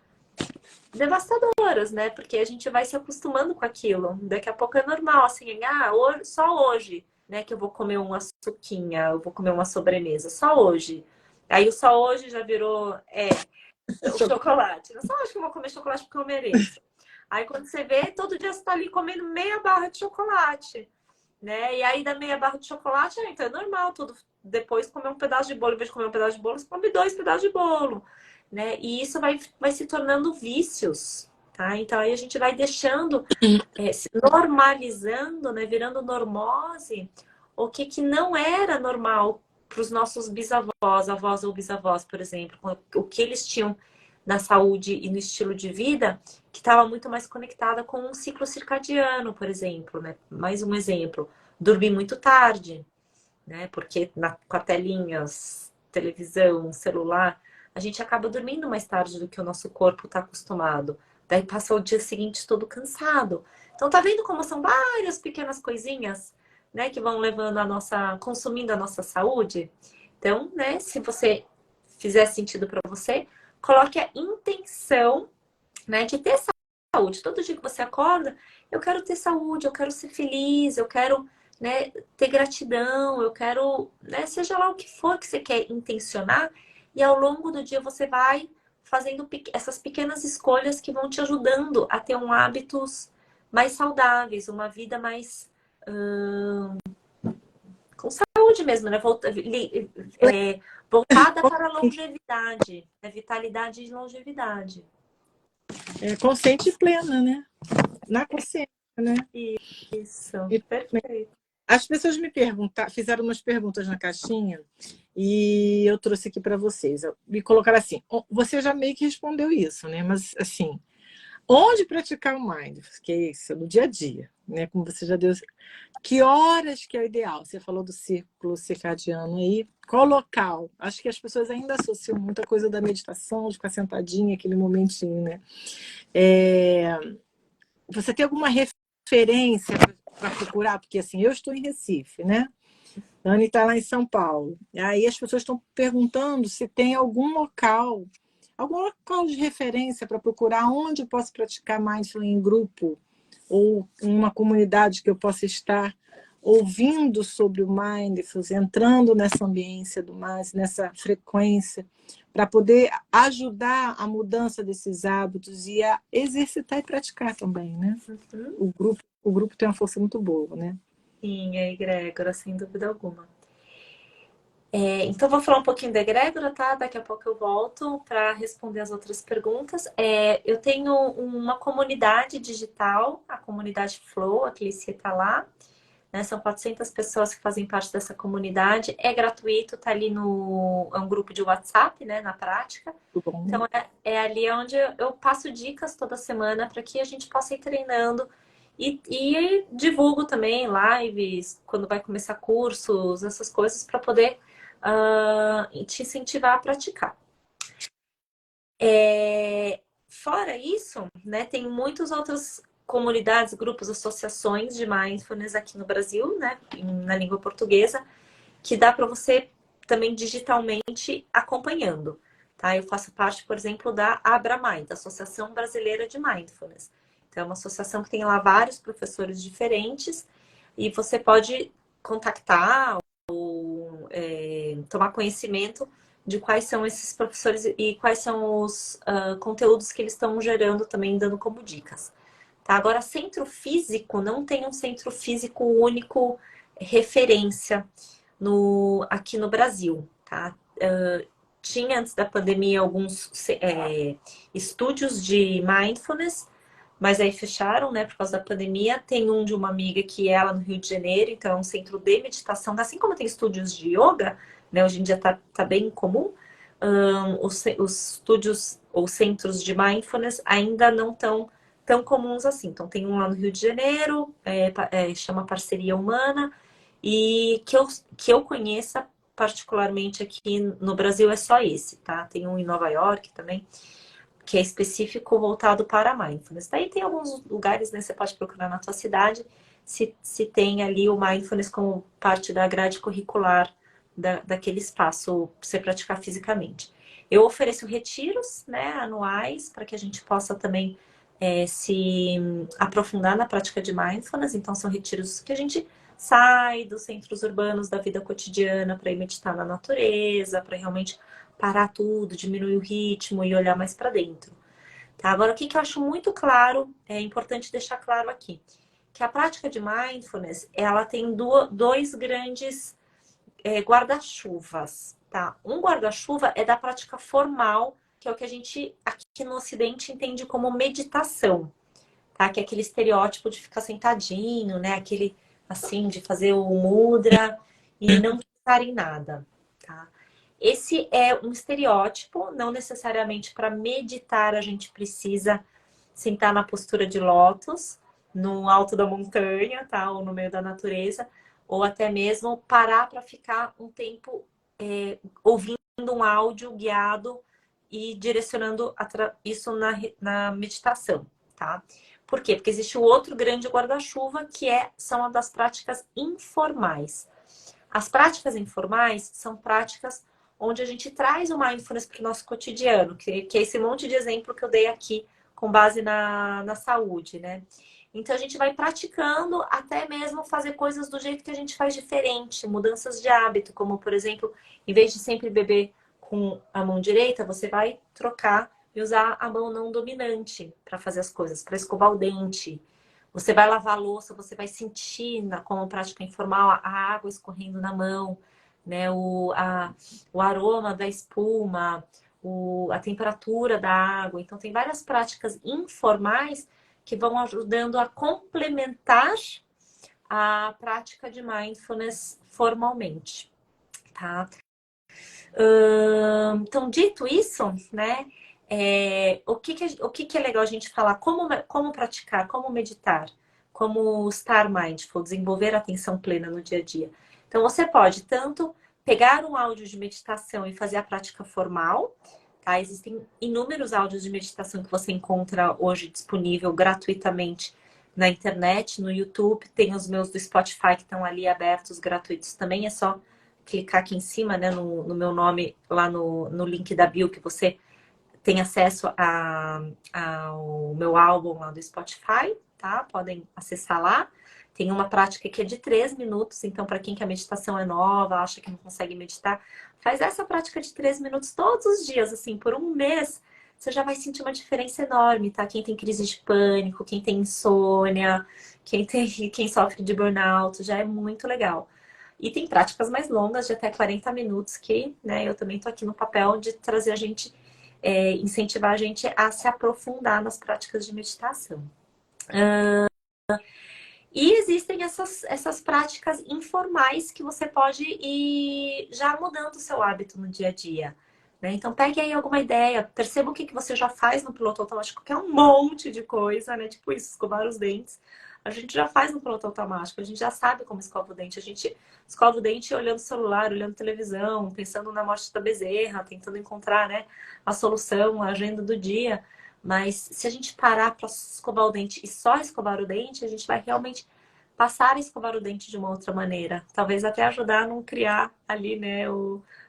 devastadoras, né? Porque a gente vai se acostumando com aquilo. Daqui a pouco é normal, assim, só hoje, né, que eu vou comer uma suquinha, eu vou comer uma sobremesa, só hoje. Aí o só hoje já virou o chocolate. Não só hoje que eu vou comer chocolate porque eu mereço. Aí quando você vê, todo dia você tá ali comendo meia barra de chocolate, né? E aí da meia barra de chocolate, então é normal tudo. Depois comer um pedaço de bolo, em vez de comer um pedaço de bolo, você come 2 pedaços de bolo, né? E isso vai se tornando vícios, tá? Então aí a gente vai deixando, se normalizando, né? Virando normose, o que não era normal para os nossos bisavós, avós ou bisavós, por exemplo, o que eles tinham na saúde e no estilo de vida, que estava muito mais conectada com um ciclo circadiano, por exemplo, né? Mais um exemplo, dormir muito tarde, né? Porque com a telinha, televisão, celular, a gente acaba dormindo mais tarde do que o nosso corpo está acostumado. Daí passa o dia seguinte todo cansado. Então tá vendo como são várias pequenas coisinhas, né, que vão levando consumindo a nossa saúde? Então, né, se você fizer sentido para você, coloque a intenção, né, de ter saúde. Todo dia que você acorda, eu quero ter saúde, eu quero ser feliz, eu quero, né, ter gratidão, eu quero, né, seja lá o que for que você quer intencionar, e ao longo do dia você vai fazendo essas pequenas escolhas que vão te ajudando a ter hábitos mais saudáveis, uma vida mais com saúde mesmo, né? Voltada para a longevidade, né? Vitalidade e longevidade. Consciente e plena, né? Na consciência, né? Isso, E perfeito. as pessoas fizeram umas perguntas na caixinha e eu trouxe aqui para vocês. Me colocaram assim, você já meio que respondeu isso, né? Mas assim, onde praticar o mindfulness? Que é isso, no dia a dia, né? Como você já deu. Que horas que é o ideal? Você falou do círculo circadiano aí. Qual local? Acho que as pessoas ainda associam muita coisa da meditação, de ficar sentadinha, aquele momentinho, né? Você tem alguma referência para procurar? Porque assim, eu estou em Recife, né? A Anne está lá em São Paulo. E aí as pessoas estão perguntando se tem algum local de referência para procurar onde eu posso praticar mindfulness em grupo ou em uma comunidade que eu possa estar ouvindo sobre o mindfulness, entrando nessa ambiência do mindfulness, nessa frequência, para poder ajudar a mudança desses hábitos e a exercitar e praticar também, né? Uhum. O grupo tem uma força muito boa, né? Sim, a egrégora, sem dúvida alguma. Então, vou falar um pouquinho da egrégora, tá? Daqui a pouco eu volto para responder as outras perguntas. Eu tenho uma comunidade digital, a comunidade Flow, a Clícia está lá. Né? São 400 pessoas que fazem parte dessa comunidade. É gratuito, tá ali é um grupo de WhatsApp, né? Na prática. Então, é ali onde eu passo dicas toda semana para que a gente possa ir treinando. E divulgo também lives, quando vai começar cursos, essas coisas, para poder te incentivar a praticar. Fora isso, né, tem muitas outras comunidades, grupos, associações de mindfulness aqui no Brasil, né, na língua portuguesa, que dá para você também digitalmente acompanhando. Tá? Eu faço parte, por exemplo, da AbraMind, Associação Brasileira de Mindfulness. Então, é uma associação que tem lá vários professores diferentes e você pode contactar ou tomar conhecimento de quais são esses professores e quais são os conteúdos que eles estão gerando também, dando como dicas. Tá? Agora, centro físico, não tem um centro físico único referência aqui no Brasil. Tá? Tinha antes da pandemia alguns estúdios de mindfulness, mas aí fecharam, né, por causa da pandemia. Tem um de uma amiga que é lá no Rio de Janeiro, então é um centro de meditação, assim como tem estúdios de yoga, né, hoje em dia tá bem comum. Os estúdios ou centros de mindfulness ainda não estão tão comuns assim. Então tem um lá no Rio de Janeiro, chama Parceria Humana, e que eu conheça, particularmente aqui no Brasil é só esse, tá? Tem um em Nova York também, que é específico voltado para Mindfulness. Daí tem alguns lugares, né? Você pode procurar na tua cidade se tem ali o Mindfulness como parte da grade curricular daquele espaço para você praticar fisicamente. Eu ofereço retiros, né, anuais, para que a gente possa também se aprofundar na prática de Mindfulness. Então, são retiros que a gente sai dos centros urbanos da vida cotidiana para ir meditar na natureza, para realmente parar tudo, diminuir o ritmo e olhar mais para dentro. Tá? Agora, o que eu acho muito claro, é importante deixar claro aqui, que a prática de Mindfulness, ela tem dois grandes guarda-chuvas, tá? Um guarda-chuva é da prática formal, que é o que a gente aqui no Ocidente entende como meditação, tá? Que é aquele estereótipo de ficar sentadinho, né? Aquele, assim, de fazer o mudra e não pensar em nada, tá? Esse é um estereótipo, não necessariamente para meditar a gente precisa sentar na postura de lótus, no alto da montanha, tá? Ou no meio da natureza, ou até mesmo parar para ficar um tempo ouvindo um áudio guiado e direcionando isso na meditação, tá? Por quê? Porque existe o outro grande guarda-chuva, que são as das práticas informais. As práticas informais são práticas onde a gente traz o mindfulness para o nosso cotidiano, que é esse monte de exemplo que eu dei aqui com base na saúde, né? Então a gente vai praticando até mesmo fazer coisas do jeito que a gente faz diferente, mudanças de hábito, como por exemplo, em vez de sempre beber com a mão direita, você vai trocar e usar a mão não dominante para fazer as coisas, para escovar o dente. Você vai lavar a louça, você vai sentir, como prática informal, a água escorrendo na mão, né? O aroma da espuma, a temperatura da água. Então, tem várias práticas informais que vão ajudando a complementar a prática de mindfulness formalmente, tá? Então, dito isso, né? O que é legal a gente falar? Como praticar, como meditar, como estar mindful, desenvolver a atenção plena no dia a dia. Então, você pode tanto pegar um áudio de meditação e fazer a prática formal, tá? Existem inúmeros áudios de meditação que você encontra hoje disponível gratuitamente na internet, no YouTube. Tem os meus do Spotify que estão ali abertos, gratuitos também. É só clicar aqui em cima, né, no meu nome, lá no link da bio, que você tem acesso ao meu álbum lá do Spotify, tá? Podem acessar lá. Tem uma prática que é de 3 minutos, então para quem que a meditação é nova, acha que não consegue meditar, faz essa prática de 3 minutos todos os dias, assim, por um mês, você já vai sentir uma diferença enorme, tá? Quem tem crise de pânico, quem tem insônia, quem sofre de burnout, já é muito legal. E tem práticas mais longas, de até 40 minutos, que, né, eu também tô aqui no papel de trazer a gente, incentivar a gente a se aprofundar nas práticas de meditação. E existem essas práticas informais que você pode ir já mudando o seu hábito no dia a dia, né? Então, pegue aí alguma ideia, perceba o que você já faz no piloto automático, que é um monte de coisa, né? Tipo isso, escovar os dentes. A gente já faz no piloto automático, a gente já sabe como escova o dente. A gente escova o dente olhando o celular, olhando televisão, pensando na morte da bezerra, tentando encontrar, né, a solução, a agenda do dia. Mas se a gente parar para escovar o dente e só escovar o dente, a gente vai realmente passar a escovar o dente de uma outra maneira. Talvez até ajudar a não criar ali, né,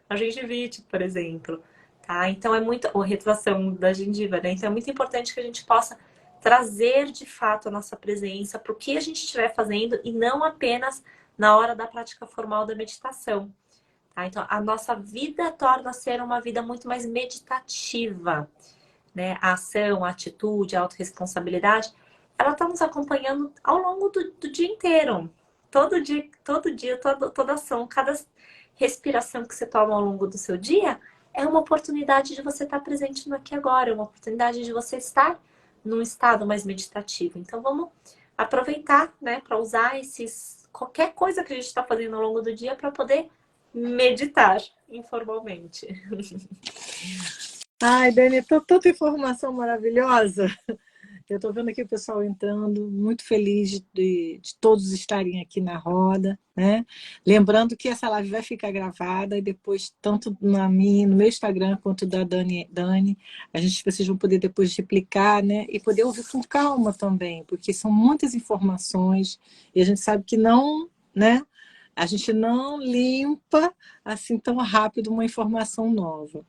a gengivite, por exemplo. Tá? Então é muito... Ou retração da gengiva, né? Então é muito importante que a gente possa trazer de fato a nossa presença para o que a gente estiver fazendo e não apenas na hora da prática formal da meditação. Tá? Então a nossa vida torna a ser uma vida muito mais meditativa, né? A ação, a atitude, a autorresponsabilidade, ela está nos acompanhando ao longo do dia inteiro. Todo dia, toda ação, cada respiração que você toma ao longo do seu dia é uma oportunidade de você estar presente no aqui e agora, é uma oportunidade de você estar num estado mais meditativo. Então vamos aproveitar, né, para usar qualquer coisa que a gente está fazendo ao longo do dia para poder meditar informalmente. Ai, Dani, tanta informação maravilhosa. Eu estou vendo aqui o pessoal entrando, muito feliz de todos estarem aqui na roda, né? Lembrando que essa live vai ficar gravada e depois, tanto no meu Instagram quanto da Dani, vocês vão poder depois replicar, né? E poder ouvir com calma também, porque são muitas informações e a gente sabe que não, né? A gente não limpa assim tão rápido uma informação nova.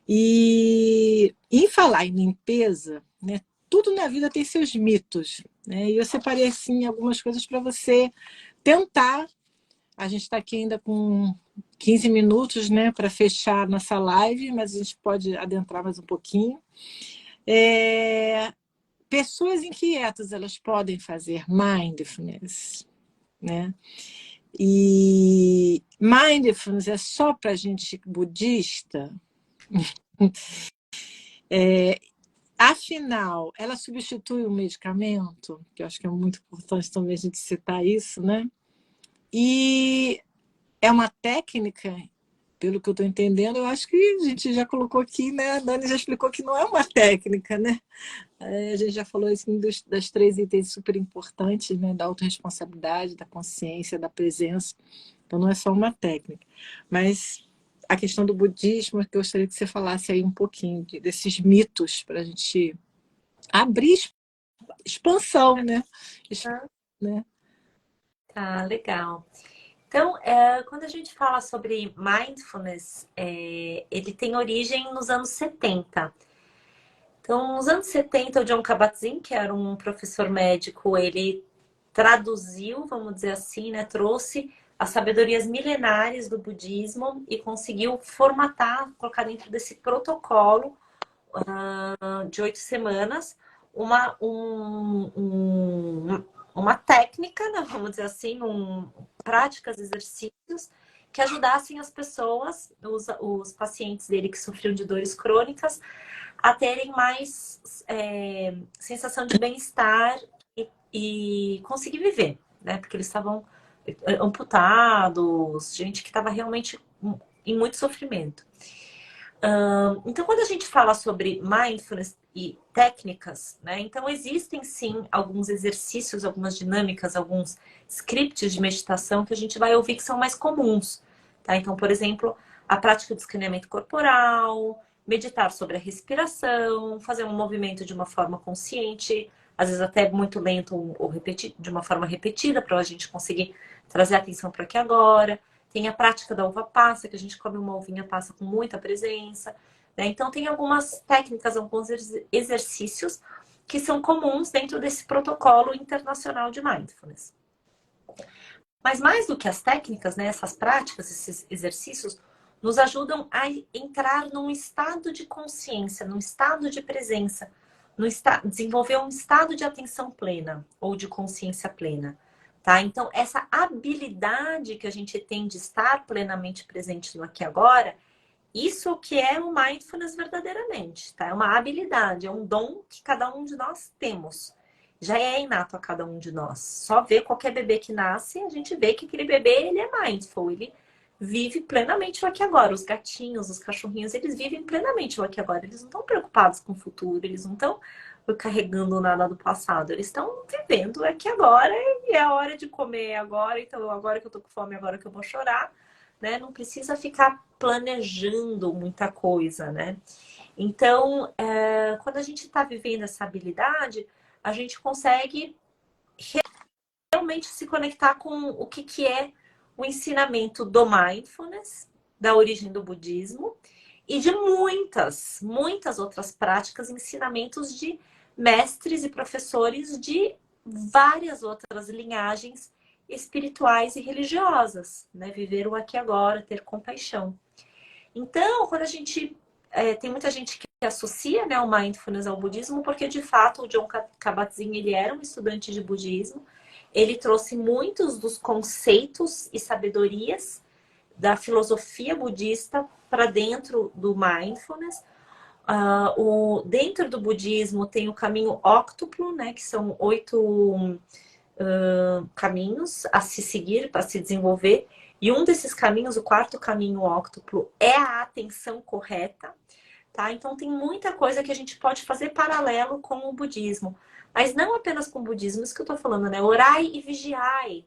E em falar em limpeza, né? Tudo na vida tem seus mitos, né? E eu separei assim algumas coisas para você tentar. A gente está aqui ainda com 15 minutos, né, para fechar nossa live, mas a gente pode adentrar mais um pouquinho. Pessoas inquietas, elas podem fazer mindfulness, né? E mindfulness é só para gente budista? Afinal, ela substitui o medicamento, que eu acho que é muito importante também a gente citar isso, né? E é uma técnica, pelo que eu estou entendendo, eu acho que a gente já colocou aqui, né? A Dani já explicou que não é uma técnica, né? A gente já falou assim, das 3 itens super importantes, né? Da autorresponsabilidade, da consciência, da presença. Então não é só uma técnica. Mas a questão do budismo, que eu gostaria que você falasse aí um pouquinho desses mitos para a gente abrir expansão, né? Né? Tá, legal. Então, quando a gente fala sobre mindfulness, ele tem origem nos anos 70. Então, nos anos 70, o Jon Kabat-Zinn, que era um professor médico, ele traduziu, vamos dizer assim, né, trouxe as sabedorias milenares do budismo e conseguiu formatar, colocar dentro desse protocolo de 8 semanas, uma técnica, né, vamos dizer assim, práticas, exercícios que ajudassem as pessoas, os pacientes dele que sofriam de dores crônicas, a terem mais sensação de bem-estar e conseguir viver, né? Porque eles estavam amputados, gente que estava realmente em muito sofrimento. Então, quando a gente fala sobre mindfulness e técnicas, né? Então, existem sim alguns exercícios, algumas dinâmicas, alguns scripts de meditação que a gente vai ouvir que são mais comuns, tá? Então, por exemplo, a prática do escaneamento corporal, meditar sobre a respiração, fazer um movimento de uma forma consciente, às vezes até muito lento ou de uma forma repetida, para a gente conseguir trazer a atenção para aqui agora. Tem a prática da uva passa, que a gente come uma uvinha passa com muita presença, né? Então, tem algumas técnicas, alguns exercícios que são comuns dentro desse protocolo internacional de mindfulness. Mas mais do que as técnicas, né, essas práticas, esses exercícios, nos ajudam a entrar num estado de consciência, num estado de presença, desenvolver um estado de atenção plena ou de consciência plena. Tá? Então, essa habilidade que a gente tem de estar plenamente presente no aqui e agora, isso que é o mindfulness verdadeiramente, tá? É uma habilidade, é um dom que cada um de nós temos. Já é inato a cada um de nós. Só ver qualquer bebê que nasce, a gente vê que aquele bebê, ele é mindful, ele vive plenamente o aqui e agora. Os gatinhos, os cachorrinhos, eles vivem plenamente o aqui e agora. Eles não estão preocupados com o futuro, eles não estão carregando nada do passado. Eles estão vivendo aqui agora e é a hora de comer agora. Então, agora que eu tô com fome, agora que eu vou chorar, né? Não precisa ficar planejando muita coisa, né? Então, quando a gente está vivendo essa habilidade, a gente consegue realmente se conectar com o que é o ensinamento do mindfulness, da origem do budismo, e de muitas, muitas outras práticas, ensinamentos de mestres e professores de várias outras linhagens espirituais e religiosas, né? Viver o aqui e agora, ter compaixão. Então, quando a gente... tem muita gente que associa, né, o mindfulness ao budismo, porque de fato o Jon Kabat-Zinn, ele era um estudante de budismo, ele trouxe muitos dos conceitos e sabedorias da filosofia budista para dentro do mindfulness. Dentro do budismo tem o caminho óctuplo, né, que são 8 caminhos a se seguir, para se desenvolver. E um desses caminhos, o quarto caminho óctuplo, é a atenção correta. tá? Então tem muita coisa que a gente pode fazer paralelo com o budismo. Mas não apenas com o budismo, isso que eu tô falando, né? Orai e vigiai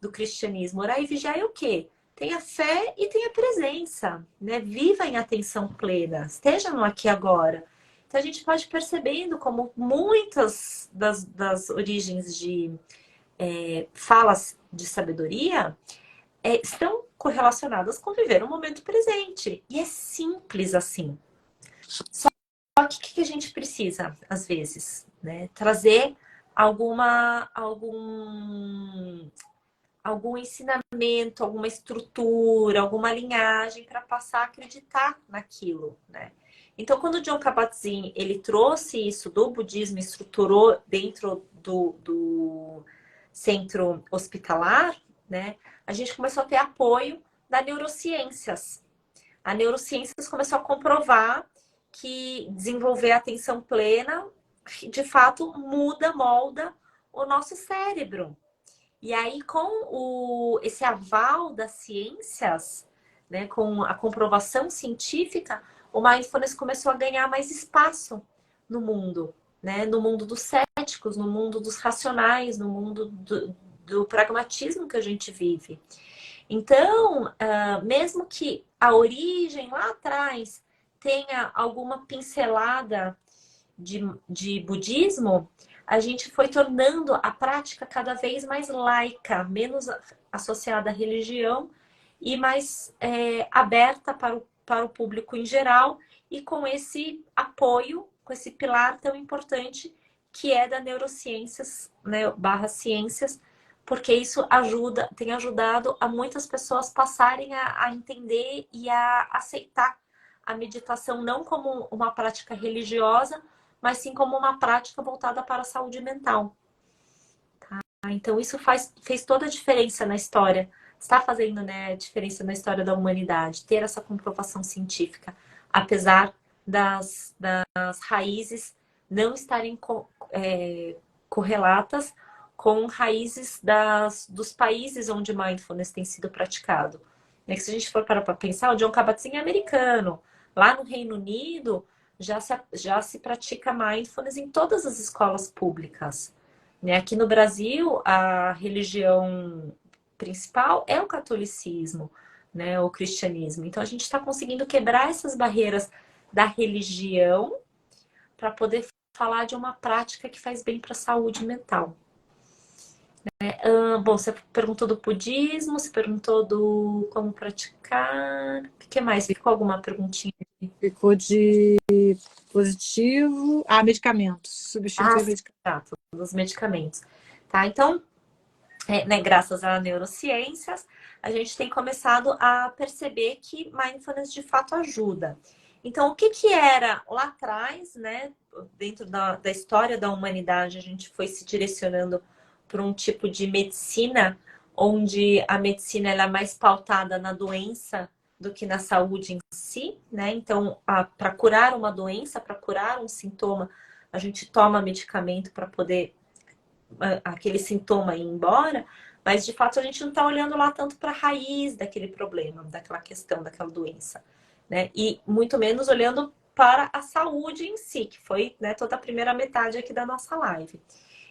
do cristianismo. Orai e vigiai é o quê? Tem a fé e tem a presença, né? Viva em atenção plena, esteja no aqui e agora. Então a gente pode ir percebendo como muitas das origens de falas de sabedoria estão correlacionadas com viver o momento presente. E é simples assim. Só que o que a gente precisa, às vezes, né? Trazer algum ensinamento, alguma estrutura, alguma linhagem para passar a acreditar naquilo, né? Então, quando o Jon Kabat-Zinn ele trouxe isso do budismo, estruturou dentro do centro hospitalar, né? A gente começou a ter apoio da neurociências. A neurociências começou a comprovar que desenvolver a atenção plena, de fato, molda o nosso cérebro. E aí, com esse aval das ciências, né, com a comprovação científica, o mindfulness começou a ganhar mais espaço no mundo, né? No mundo dos céticos, no mundo dos racionais, no mundo do pragmatismo que a gente vive. Então, mesmo que a origem lá atrás tenha alguma pincelada de budismo, a gente foi tornando a prática cada vez mais laica, menos associada à religião e mais aberta para o público em geral, e com esse apoio, com esse pilar tão importante que é da neurociências, né, barra ciências, porque isso tem ajudado a muitas pessoas passarem a entender e a aceitar a meditação não como uma prática religiosa, mas sim como uma prática voltada para a saúde mental. Tá? Então isso fez toda a diferença na história, está fazendo, né, a diferença na história da humanidade, ter essa comprovação científica, apesar das raízes não estarem correlatas com raízes dos países onde mindfulness tem sido praticado. Né? Que se a gente for parar para pensar, o Jon Kabat-Zinn é americano. Lá no Reino Unido, já se pratica mindfulness em todas as escolas públicas. Né? Aqui no Brasil, a religião principal é o catolicismo, né? O cristianismo. Então, a gente está conseguindo quebrar essas barreiras da religião para poder falar de uma prática que faz bem para a saúde mental. Bom, você perguntou do budismo, você perguntou do como praticar. O que mais? Ficou alguma perguntinha? Ficou de positivo. Ah, Medicamentos. Substituir medicamentos. exato, dos medicamentos. Tá, então, né, graças às neurociências, a gente tem começado a perceber que mindfulness de fato ajuda. Então, o que era lá atrás, né, dentro da história da humanidade, a gente foi se direcionando para um tipo de medicina, onde a medicina ela é mais pautada na doença do que na saúde em si, né? Então, para curar uma doença, para curar um sintoma, a gente toma medicamento para poder aquele sintoma ir embora, mas de fato a gente não está olhando lá tanto para a raiz daquele problema, daquela questão, daquela doença, né? E muito menos olhando para a saúde em si, que foi, né, toda a primeira metade aqui da nossa live.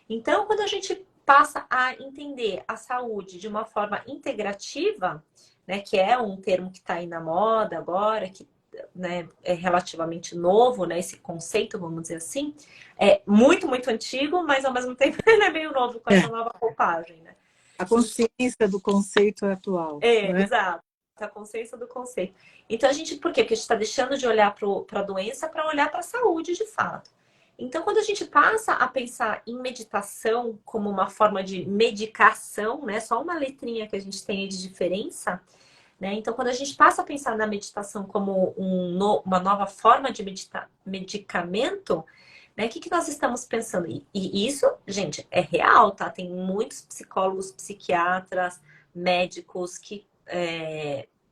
Então, quando a gente passa a entender a saúde de uma forma integrativa, né, que é um termo que está aí na moda agora, que, né, é relativamente novo, né, esse conceito, vamos dizer assim, é muito, muito antigo, mas ao mesmo tempo ele é meio novo com essa nova roupagem, né? A consciência do conceito atual. Né? Exato. A consciência do conceito. Então, por quê? Porque a gente está deixando de olhar para a doença para olhar para a saúde de fato. Então, quando a gente passa a pensar em meditação como uma forma de medicação, né? Só uma letrinha que a gente tem aí de diferença, né? Então, quando a gente passa a pensar na meditação como uma nova forma de medicamento, né? O que nós estamos pensando? E isso, gente, é real, tá? Tem muitos psicólogos, psiquiatras, médicos que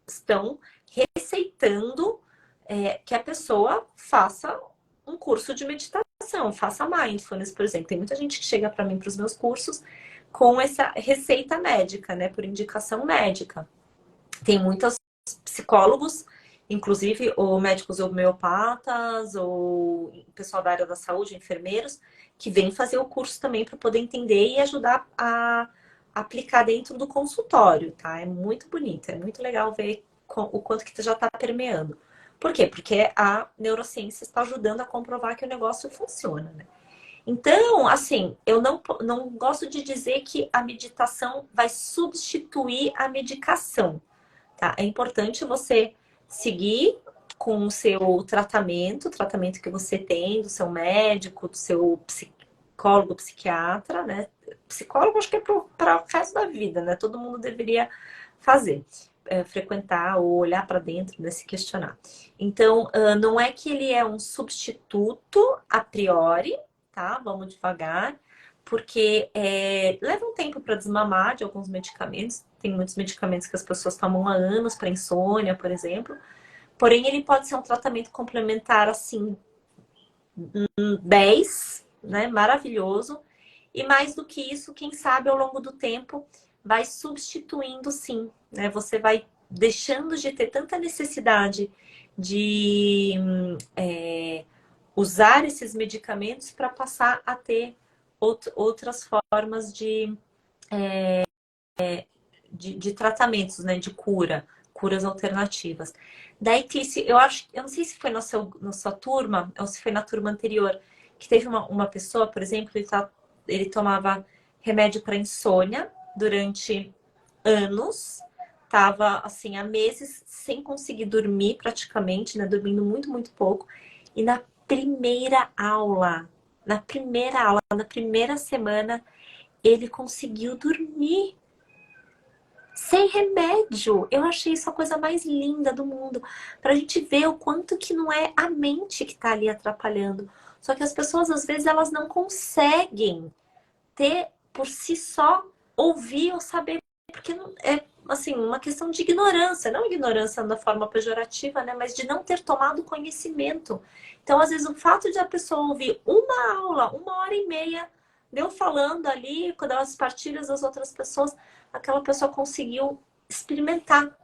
estão receitando que a pessoa faça um curso de meditação, faça mindfulness, por exemplo. Tem muita gente que chega para mim, para os meus cursos, com essa receita médica, né? Por indicação médica. Tem muitos psicólogos inclusive ou médicos homeopatas, ou pessoal da área da saúde, enfermeiros, que vêm fazer o curso também para poder entender e ajudar a aplicar dentro do consultório, tá? É muito bonito, é muito legal ver o quanto que já está permeando. Por quê? Porque a neurociência está ajudando a comprovar que o negócio funciona, né? Então, assim, eu não gosto de dizer que a meditação vai substituir a medicação, tá? É importante você seguir com o seu tratamento, o tratamento que você tem, do seu médico, do seu psicólogo, psiquiatra, né? Psicólogo acho que é para o resto da vida, né? Todo mundo deveria fazer, frequentar ou olhar para dentro, né? Se questionar. Então, não é que ele é um substituto a priori, tá? Vamos devagar, porque leva um tempo para desmamar de alguns medicamentos. Tem muitos medicamentos que as pessoas tomam há anos para insônia, por exemplo. Porém, ele pode ser um tratamento complementar, assim, 10, né? Maravilhoso. E mais do que isso, quem sabe ao longo do tempo vai substituindo, sim, né? Você vai deixando de ter tanta necessidade de usar esses medicamentos para passar a ter outras formas de tratamentos, né? De curas alternativas. Daí, Clícia, eu não sei se foi na sua turma ou se foi na turma anterior, que teve uma pessoa, por exemplo, ele tomava remédio para insônia durante anos, tava assim há meses sem conseguir dormir praticamente, né? Dormindo muito, muito pouco. E na primeira semana, ele conseguiu dormir sem remédio. Eu achei isso a coisa mais linda do mundo. Pra gente ver o quanto que não é a mente que tá ali atrapalhando. Só que as pessoas, às vezes, elas não conseguem ter por si só, ouvir ou saber, porque não, é assim, uma questão de ignorância, não ignorância da forma pejorativa, né? Mas de não ter tomado conhecimento. Então, às vezes, o fato de a pessoa ouvir uma aula, 1 hora e meia, deu falando ali, das partilhas das outras pessoas, aquela pessoa conseguiu experimentar,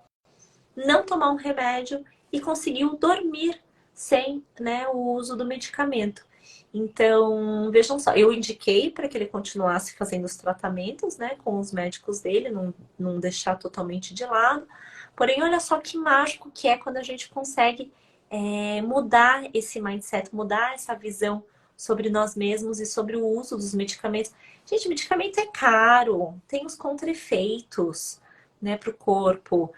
não tomar um remédio e conseguiu dormir sem, né, o uso do medicamento. Então, vejam só, eu indiquei para que ele continuasse fazendo os tratamentos, né, com os médicos dele, não deixar totalmente de lado. Porém, olha só que mágico que é quando a gente consegue mudar esse mindset, mudar essa visão sobre nós mesmos e sobre o uso dos medicamentos. Gente, medicamento é caro, tem os contra-efeitos, né, para o corpo.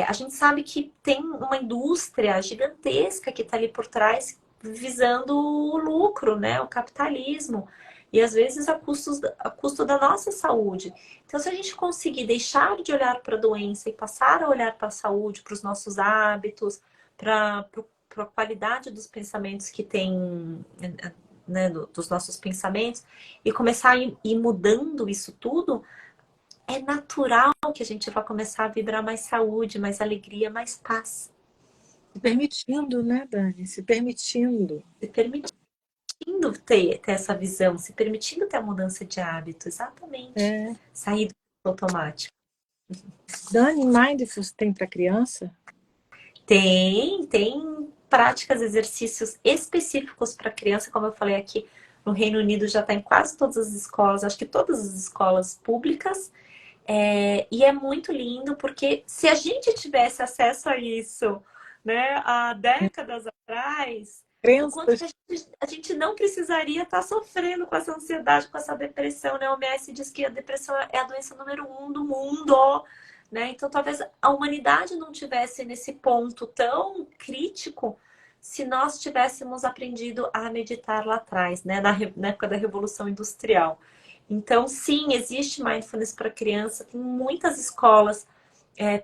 A gente sabe que tem uma indústria gigantesca que está ali por trás visando o lucro, né? O capitalismo. E às vezes a custo da nossa saúde. Então, se a gente conseguir deixar de olhar para a doença e passar a olhar para a saúde, para os nossos hábitos, para a qualidade dos pensamentos que tem, né, dos nossos pensamentos, e começar a ir mudando isso tudo, é natural que a gente vai começar a vibrar mais saúde, mais alegria, mais paz. Se permitindo, né, Dani? Se permitindo. Se permitindo ter essa visão, se permitindo ter a mudança de hábito, exatamente. Sair do automático. Dani, Mindfulness tem para criança? Tem práticas, exercícios específicos para criança, como eu falei aqui, no Reino Unido já está em quase todas as escolas, acho que todas as escolas públicas. E é muito lindo, porque se a gente tivesse acesso a isso, né, há décadas atrás, o quanto que a gente não precisaria estar sofrendo com essa ansiedade, com essa depressão, né? O OMS diz que a depressão é a doença número 1 do mundo, né? Então talvez a humanidade não tivesse nesse ponto tão crítico se nós tivéssemos aprendido a meditar lá atrás, né? Na época da Revolução Industrial. Então, sim, existe mindfulness para criança. Tem muitas escolas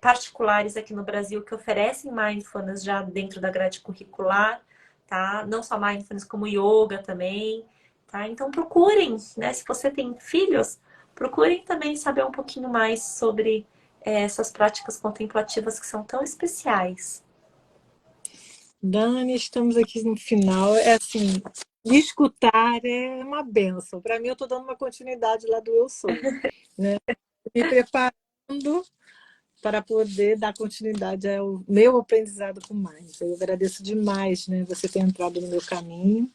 particulares aqui no Brasil que oferecem mindfulness já dentro da grade curricular, tá? Não só mindfulness, como yoga também, tá? Então, procurem, né? Se você tem filhos, procurem também saber um pouquinho mais sobre essas práticas contemplativas que são tão especiais. Dani, estamos aqui no final. É assim, me escutar é uma benção. Para mim, eu estou dando uma continuidade lá do Eu Sou, né? Me preparando para poder dar continuidade ao meu aprendizado com mais. Eu agradeço demais, né, você ter entrado no meu caminho.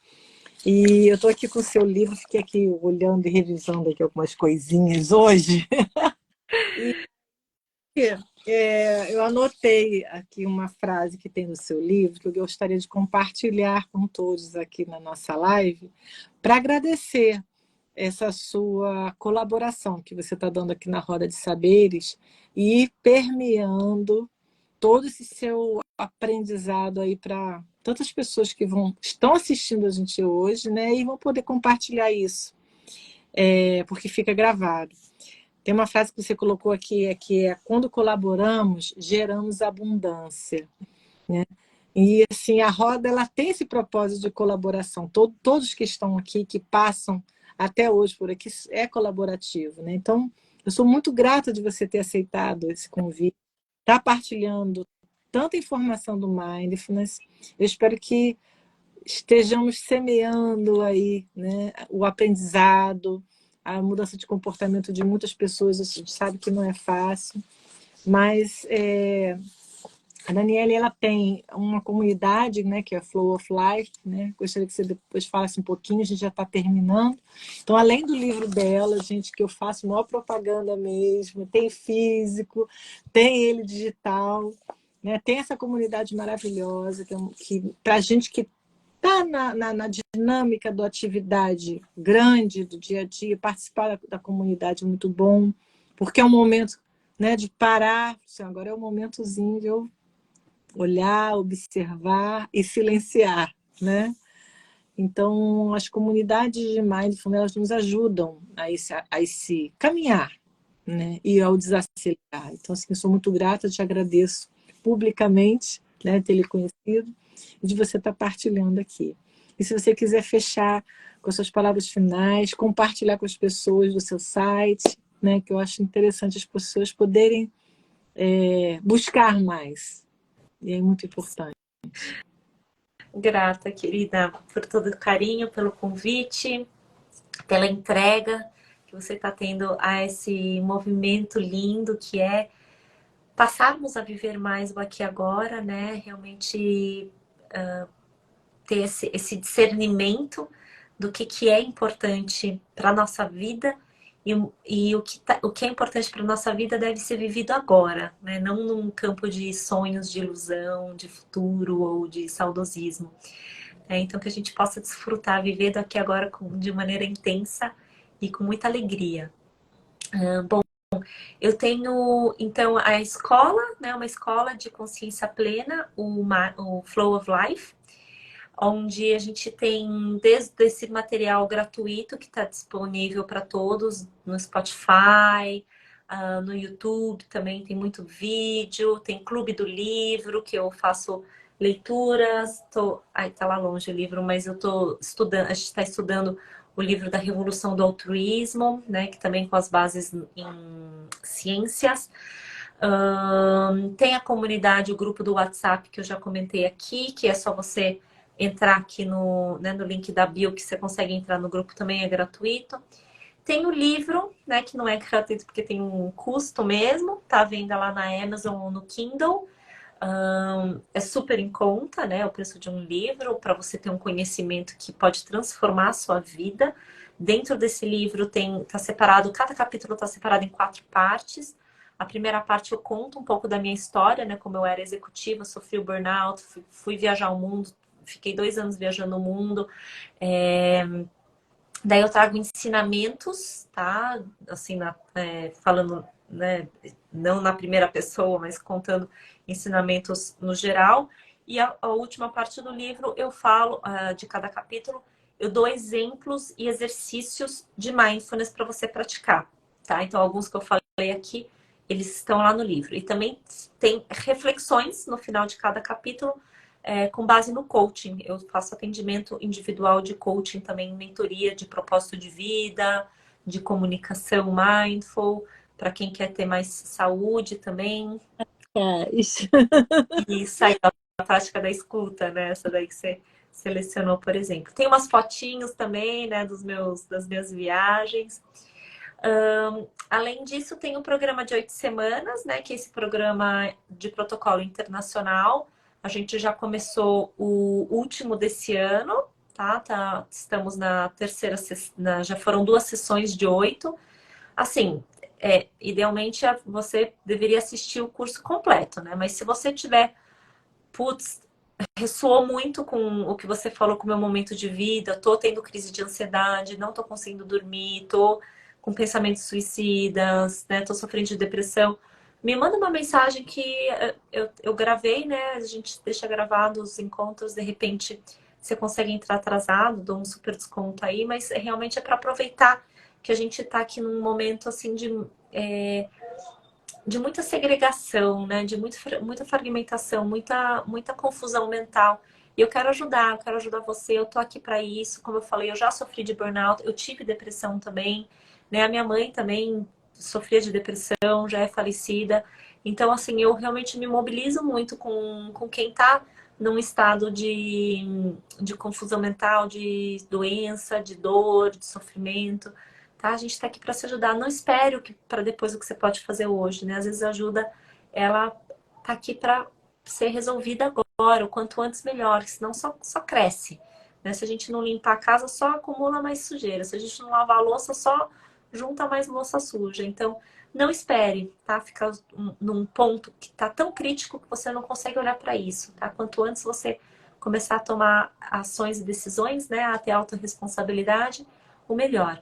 E eu estou aqui com o seu livro, fiquei aqui olhando e revisando aqui algumas coisinhas hoje. Eu anotei aqui uma frase que tem no seu livro que eu gostaria de compartilhar com todos aqui na nossa live para agradecer essa sua colaboração que você está dando aqui na Roda de Saberes e permeando todo esse seu aprendizado aí para tantas pessoas que estão assistindo a gente hoje, né, e vão poder compartilhar isso, porque fica gravado. Tem uma frase que você colocou aqui, que é: quando colaboramos, geramos abundância, né? E assim, a roda ela tem esse propósito de colaboração. Todos que estão aqui, que passam até hoje por aqui, é colaborativo, né? Então, eu sou muito grata de você ter aceitado esse convite, estar partilhando tanta informação do Mindfulness. Eu espero que estejamos semeando aí, né, o aprendizado, a mudança de comportamento de muitas pessoas. A gente sabe que não é fácil, mas a Daniela ela tem uma comunidade, né, que é a Flow of Life, né? Gostaria que você depois falasse um pouquinho, a gente já está terminando. Então, além do livro dela, gente, que eu faço maior propaganda mesmo, tem físico, tem ele digital, né? Tem essa comunidade maravilhosa, que para a gente que está na dinâmica da atividade grande do dia a dia, participar da comunidade é muito bom, porque é um momento, né, de parar. Agora é o momentozinho de eu olhar, observar e silenciar, né? Então, as comunidades de Mindfulness elas nos ajudam a esse caminhar, né? E ao desacelerar. Então, assim, eu sou muito grata, te agradeço publicamente, né, ter lhe conhecido e de você estar partilhando aqui. E se você quiser fechar com as suas palavras finais, compartilhar com as pessoas do seu site, né, que eu acho interessante as pessoas poderem buscar mais. E é muito importante. Grata, querida, por todo o carinho, pelo convite, pela entrega que você está tendo a esse movimento lindo que é passarmos a viver mais o aqui e agora, né? Realmente ter esse discernimento do que é importante para a nossa vida e o que é importante para a nossa vida deve ser vivido agora, né? Não num campo de sonhos, de ilusão, de futuro ou de saudosismo. Então, que a gente possa desfrutar, viver daqui agora de maneira intensa e com muita alegria. Bom, eu tenho, então, a escola, né? Uma escola de consciência plena, o Flow of Life, onde a gente tem desde esse material gratuito que está disponível para todos no Spotify, no YouTube também tem muito vídeo, tem Clube do Livro, que eu faço leituras, tá lá longe o livro, mas eu tô estudando, a gente está estudando o livro da Revolução do Altruísmo, né, que também com as bases em ciências. Tem a comunidade, o grupo do WhatsApp que eu já comentei aqui, que é só você entrar aqui no link da bio, que você consegue entrar no grupo, também é gratuito. Tem o livro, né, que não é gratuito porque tem um custo mesmo, tá à venda lá na Amazon ou no Kindle. É super em conta, né, o preço de um livro, para você ter um conhecimento que pode transformar a sua vida. Dentro desse livro tá separado, cada capítulo está separado em 4 partes. A primeira parte eu conto um pouco da minha história, né, como eu era executiva, sofri o burnout, fui viajar o mundo, fiquei 2 anos viajando o mundo. Daí eu trago ensinamentos, tá? Assim, falando, né, não na primeira pessoa, mas contando ensinamentos no geral. E a última parte do livro eu falo, de cada capítulo, eu dou exemplos e exercícios de mindfulness para você praticar, tá? Então, alguns que eu falei aqui, eles estão lá no livro. E também tem reflexões no final de cada capítulo, com base no coaching. Eu faço atendimento individual de coaching também, mentoria de propósito de vida, de comunicação mindful, para quem quer ter mais saúde também. Isso. E sair da prática da escuta, né? Essa daí que você selecionou, por exemplo. Tem umas fotinhos também, né, das minhas viagens. Além disso, tem o programa de 8 semanas, né? Que é esse programa de protocolo internacional. A gente já começou o último desse ano, tá? Estamos na terceira, já foram 2 sessões de 8. Assim, idealmente você deveria assistir o curso completo, né? Mas se você tiver, putz, ressoou muito com o que você falou com o meu momento de vida, tô tendo crise de ansiedade, não tô conseguindo dormir, tô com pensamentos suicidas, né? Tô sofrendo de depressão. Me manda uma mensagem que eu gravei, né? A gente deixa gravados os encontros, de repente você consegue entrar atrasado, dou um super desconto aí, mas realmente é para aproveitar que a gente tá aqui num momento assim de muita segregação, né? De muita fragmentação, muita confusão mental. E eu quero ajudar você, eu tô aqui para isso. Como eu falei, eu já sofri de burnout, eu tive depressão também, né? A minha mãe também sofria de depressão, já é falecida. Então, assim, eu realmente me mobilizo muito com quem tá num estado de confusão mental, de doença, de dor, de sofrimento. Tá? A gente está aqui para se ajudar. Não espere para depois o que você pode fazer hoje, né? Às vezes a ajuda, ela tá aqui para ser resolvida agora, o quanto antes melhor, senão só cresce. Né? Se a gente não limpar a casa, só acumula mais sujeira. Se a gente não lavar a louça, só junta mais louça suja. Então, não espere, tá? Ficar num ponto que tá tão crítico que você não consegue olhar para isso, tá? Quanto antes você começar a tomar ações e decisões, né? A ter autorresponsabilidade, o melhor.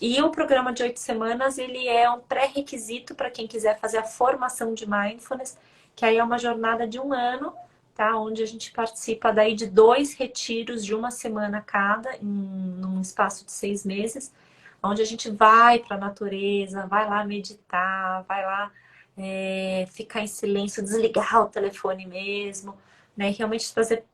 E o programa de 8 semanas, ele é um pré-requisito para quem quiser fazer a formação de Mindfulness, que aí é uma jornada de 1 ano, tá? Onde a gente participa daí de 2 retiros de 1 semana cada, num espaço de 6 meses, onde a gente vai para a natureza, vai lá meditar, vai lá ficar em silêncio, desligar o telefone mesmo, né? Realmente fazer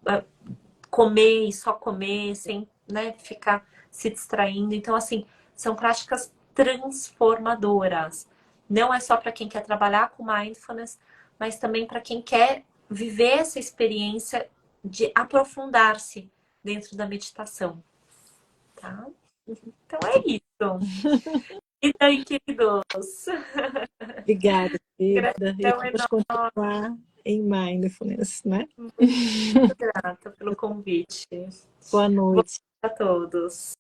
comer e só comer, sem, né, ficar se distraindo. Então, assim, são práticas transformadoras. Não é só para quem quer trabalhar com mindfulness, mas também para quem quer viver essa experiência de aprofundar-se dentro da meditação, tá? Então é isso. E daí, queridos? Obrigada, querida. E Gratidão vamos continuar em mindfulness, né? enorme. Grata pelo convite. Boa Boa noite. noite a todos.